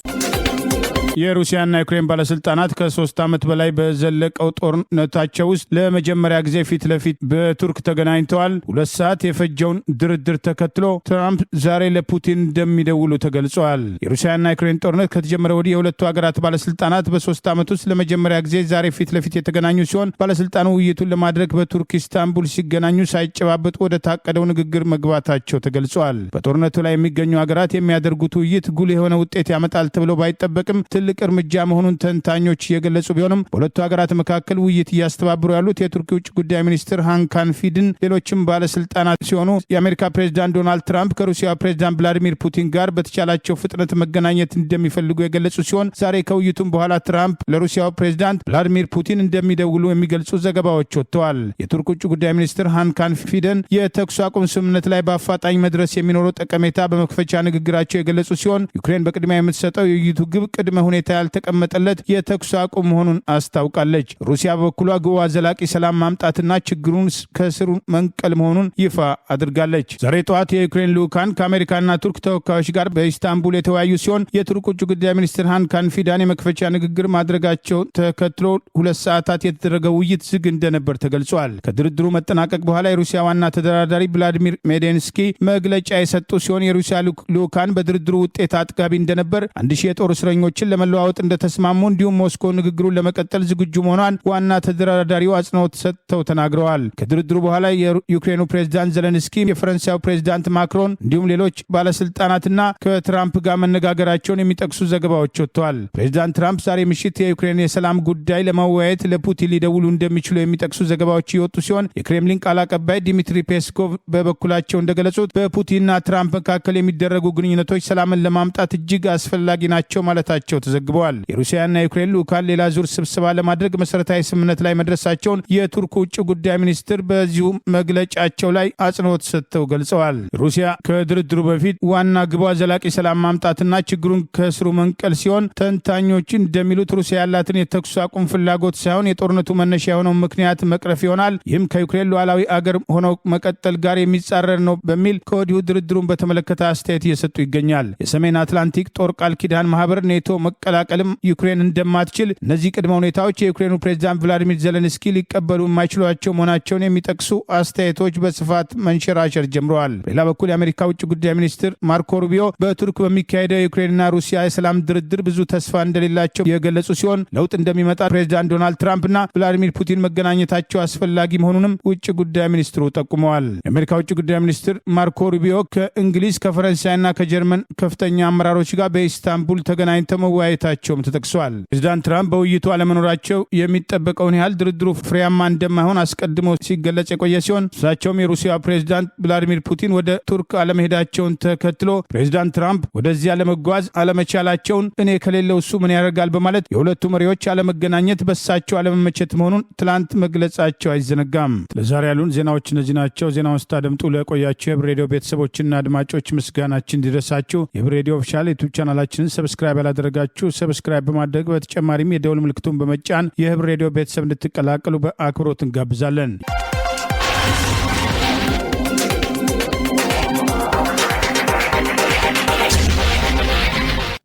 የሩሲያና ዩክሬን ባለስልጣናት ከ3 ዓመት በላይ በዘለቀው ጦርነታቸው ውስጥ ለመጀመሪያ ጊዜ ፊት ለፊት በቱርክ ተገናኝተዋል። 2 ሰዓት የፈጀውን ድርድር ተከትሎ ትራምፕ ዛሬ ለፑቲን እንደሚደውሉ ተገልጿል። የሩሲያና ዩክሬን ጦርነት ከተጀመረ ወዲህ የሁለቱ ሀገራት ባለስልጣናት በ3 ዓመት ውስጥ ለመጀመሪያ ጊዜ ዛሬ ፊት ለፊት የተገናኙ ሲሆን ባለስልጣኑ ውይይቱን ለማድረግ በቱርክ ኢስታንቡል ሲገናኙ ሳይጨባበጡ ወደ ታቀደው ንግግር መግባታቸው ተገልጿል። በጦርነቱ ላይ የሚገኙ ሀገራት የሚያደርጉት ውይይት ጉልህ የሆነ ውጤት ያመጣል ተብሎ ባይጠበቅም ትልቅ እርምጃ መሆኑን ተንታኞች የገለጹ ቢሆንም በሁለቱ ሀገራት መካከል ውይይት እያስተባበሩ ያሉት የቱርክ ውጭ ጉዳይ ሚኒስትር ሃካን ፊድን ሌሎችም ባለስልጣናት ሲሆኑ የአሜሪካ ፕሬዝዳንት ዶናልድ ትራምፕ ከሩሲያ ፕሬዝዳንት ቭላዲሚር ፑቲን ጋር በተቻላቸው ፍጥነት መገናኘት እንደሚፈልጉ የገለጹ ሲሆን ዛሬ ከውይይቱም በኋላ ትራምፕ ለሩሲያው ፕሬዝዳንት ቭላዲሚር ፑቲን እንደሚደውሉ የሚገልጹ ዘገባዎች ወጥተዋል። የቱርክ ውጭ ጉዳይ ሚኒስትር ሃካን ፊደን የተኩስ አቁም ስምምነት ላይ በአፋጣኝ መድረስ የሚኖረው ጠቀሜታ በመክፈቻ ንግግራቸው የገለጹ ሲሆን ዩክሬን በቅድሚያ የምትሰጠው የውይይቱ ግብ ቅድመ ሁኔታ ያልተቀመጠለት የተኩስ አቁም መሆኑን አስታውቃለች። ሩሲያ በበኩሏ ግቧ ዘላቂ ሰላም ማምጣትና ችግሩን ከስሩ መንቀል መሆኑን ይፋ አድርጋለች። ዛሬ ጠዋት የዩክሬን ልዑካን ከአሜሪካና ቱርክ ተወካዮች ጋር በኢስታንቡል የተወያዩ ሲሆን የቱርክ ውጭ ጉዳይ ሚኒስትር ሃካን ፊዳን የመክፈቻ ንግግር ማድረጋቸው ተከትሎ 2 ሰዓታት የተደረገው ውይይት ዝግ እንደነበር ተገልጿል። ከድርድሩ መጠናቀቅ በኋላ የሩሲያ ዋና ተደራዳሪ ቭላዲሚር ሜዴንስኪ መግለጫ የሰጡ ሲሆን የሩሲያ ልዑካን በድርድሩ ውጤት አጥጋቢ እንደነበር 1000 የጦር እስረኞችን ለመለዋወጥ እንደተስማሙ እንዲሁም ሞስኮ ንግግሩን ለመቀጠል ዝግጁ መሆኗን ዋና ተደራዳሪው አጽንኦት ሰጥተው ተናግረዋል። ከድርድሩ በኋላ የዩክሬኑ ፕሬዝዳንት ዘለንስኪ፣ የፈረንሳዩ ፕሬዝዳንት ማክሮን እንዲሁም ሌሎች ባለስልጣናትና ከትራምፕ ጋር መነጋገራቸውን የሚጠቅሱ ዘገባዎች ወጥተዋል። ፕሬዝዳንት ትራምፕ ዛሬ ምሽት የዩክሬን የሰላም ጉዳይ ለመወያየት ለፑቲን ሊደውሉ እንደሚችሉ የሚጠቅሱ ዘገባዎች የወጡ ሲሆን የክሬምሊን ቃል አቀባይ ዲሚትሪ ፔስኮቭ በበኩላቸው እንደገለጹት በፑቲንና ትራምፕ መካከል የሚደረጉ ግንኙነቶች ሰላምን ለማምጣት እጅግ አስፈላጊ ናቸው ማለታቸው ተዘግበዋል። የሩሲያና የዩክሬን ልዑካን ሌላ ዙር ስብሰባ ለማድረግ መሰረታዊ ስምምነት ላይ መድረሳቸውን የቱርክ ውጭ ጉዳይ ሚኒስትር በዚሁ መግለጫቸው ላይ አጽንኦት ሰጥተው ገልጸዋል። ሩሲያ ከድርድሩ በፊት ዋና ግቧ ዘላቂ ሰላም ማምጣትና ችግሩን ከስሩ መንቀል ሲሆን ተንታኞች እንደሚሉት ሩሲያ ያላትን የተኩስ አቁም ፍላጎት ሳይሆን የጦርነቱ መነሻ የሆነው ምክንያት መቅረፍ ይሆናል። ይህም ከዩክሬን ሉዓላዊ አገር ሆነው መቀጠል ጋር የሚጻረር ነው በሚል ከወዲሁ ድርድሩን በተመለከተ አስተያየት እየሰጡ ይገኛል። የሰሜን አትላንቲክ ጦር ቃል ኪዳን ማህበር ኔቶ መቀላቀልም ዩክሬን እንደማትችል፣ እነዚህ ቅድመ ሁኔታዎች የዩክሬኑ ፕሬዝዳንት ቭላዲሚር ዜሌንስኪ ሊቀበሉ የማይችሏቸው መሆናቸውን የሚጠቅሱ አስተያየቶች በስፋት መንሸራሸር ጀምረዋል። በሌላ በኩል የአሜሪካ ውጭ ጉዳይ ሚኒስትር ማርኮ ሩቢዮ በቱርክ በሚካሄደው የዩክሬንና ሩሲያ የሰላም ድርድር ብዙ ተስፋ እንደሌላቸው የገለጹ ሲሆን ለውጥ እንደሚመጣ ፕሬዝዳንት ዶናልድ ትራምፕና ቭላዲሚር ፑቲን መገናኘታቸው አስፈላጊ መሆኑንም ውጭ ጉዳይ ሚኒስትሩ ጠቁመዋል። የአሜሪካ ውጭ ጉዳይ ሚኒስትር ማርኮ ሩቢዮ ከእንግሊዝ ከፈረንሳይና ከጀርመን ከፍተኛ አመራሮች ጋር በኢስታንቡል ተገናኝተው መወያየታቸውም ተጠቅሷል። ፕሬዝዳንት ትራምፕ በውይይቱ አለመኖራቸው የሚጠበቀውን ያህል ድርድሩ ፍሬያማ እንደማይሆን አስቀድሞ ሲገለጽ የቆየ ሲሆን እሳቸውም የሩሲያ ፕሬዝዳንት ቭላዲሚር ፑቲን ወደ ቱርክ አለመሄዳቸውን ተከትሎ ፕሬዝዳንት ትራምፕ ወደዚያ ለመጓዝ አለመቻላቸውን እኔ ከሌለው እሱ ምን ያደርጋል በማለት የሁለቱ መሪዎች አለመገናኘት በሳቸው አለመመቸት መሆኑን ትላንት መግለጻቸው አይዘነጋም። ለዛሬ ያሉን ዜናዎች እነዚህ ናቸው። ዜናውን ስታደምጡ ለቆያቸው የህብር ሬዲዮ ቤተሰቦችና አድማጮች ምስጋናችን እንዲደርሳችሁ የህብር ሬዲዮ ኦፊሻል ዩቲዩብ ቻናላችንን ሰብስክራይብ ያላደረጋችሁ ሰብስክራይብ በማድረግ በተጨማሪም የደውል ምልክቱን በመጫን የህብር ሬዲዮ ቤተሰብ እንድትቀላቀሉ በአክብሮት እንጋብዛለን።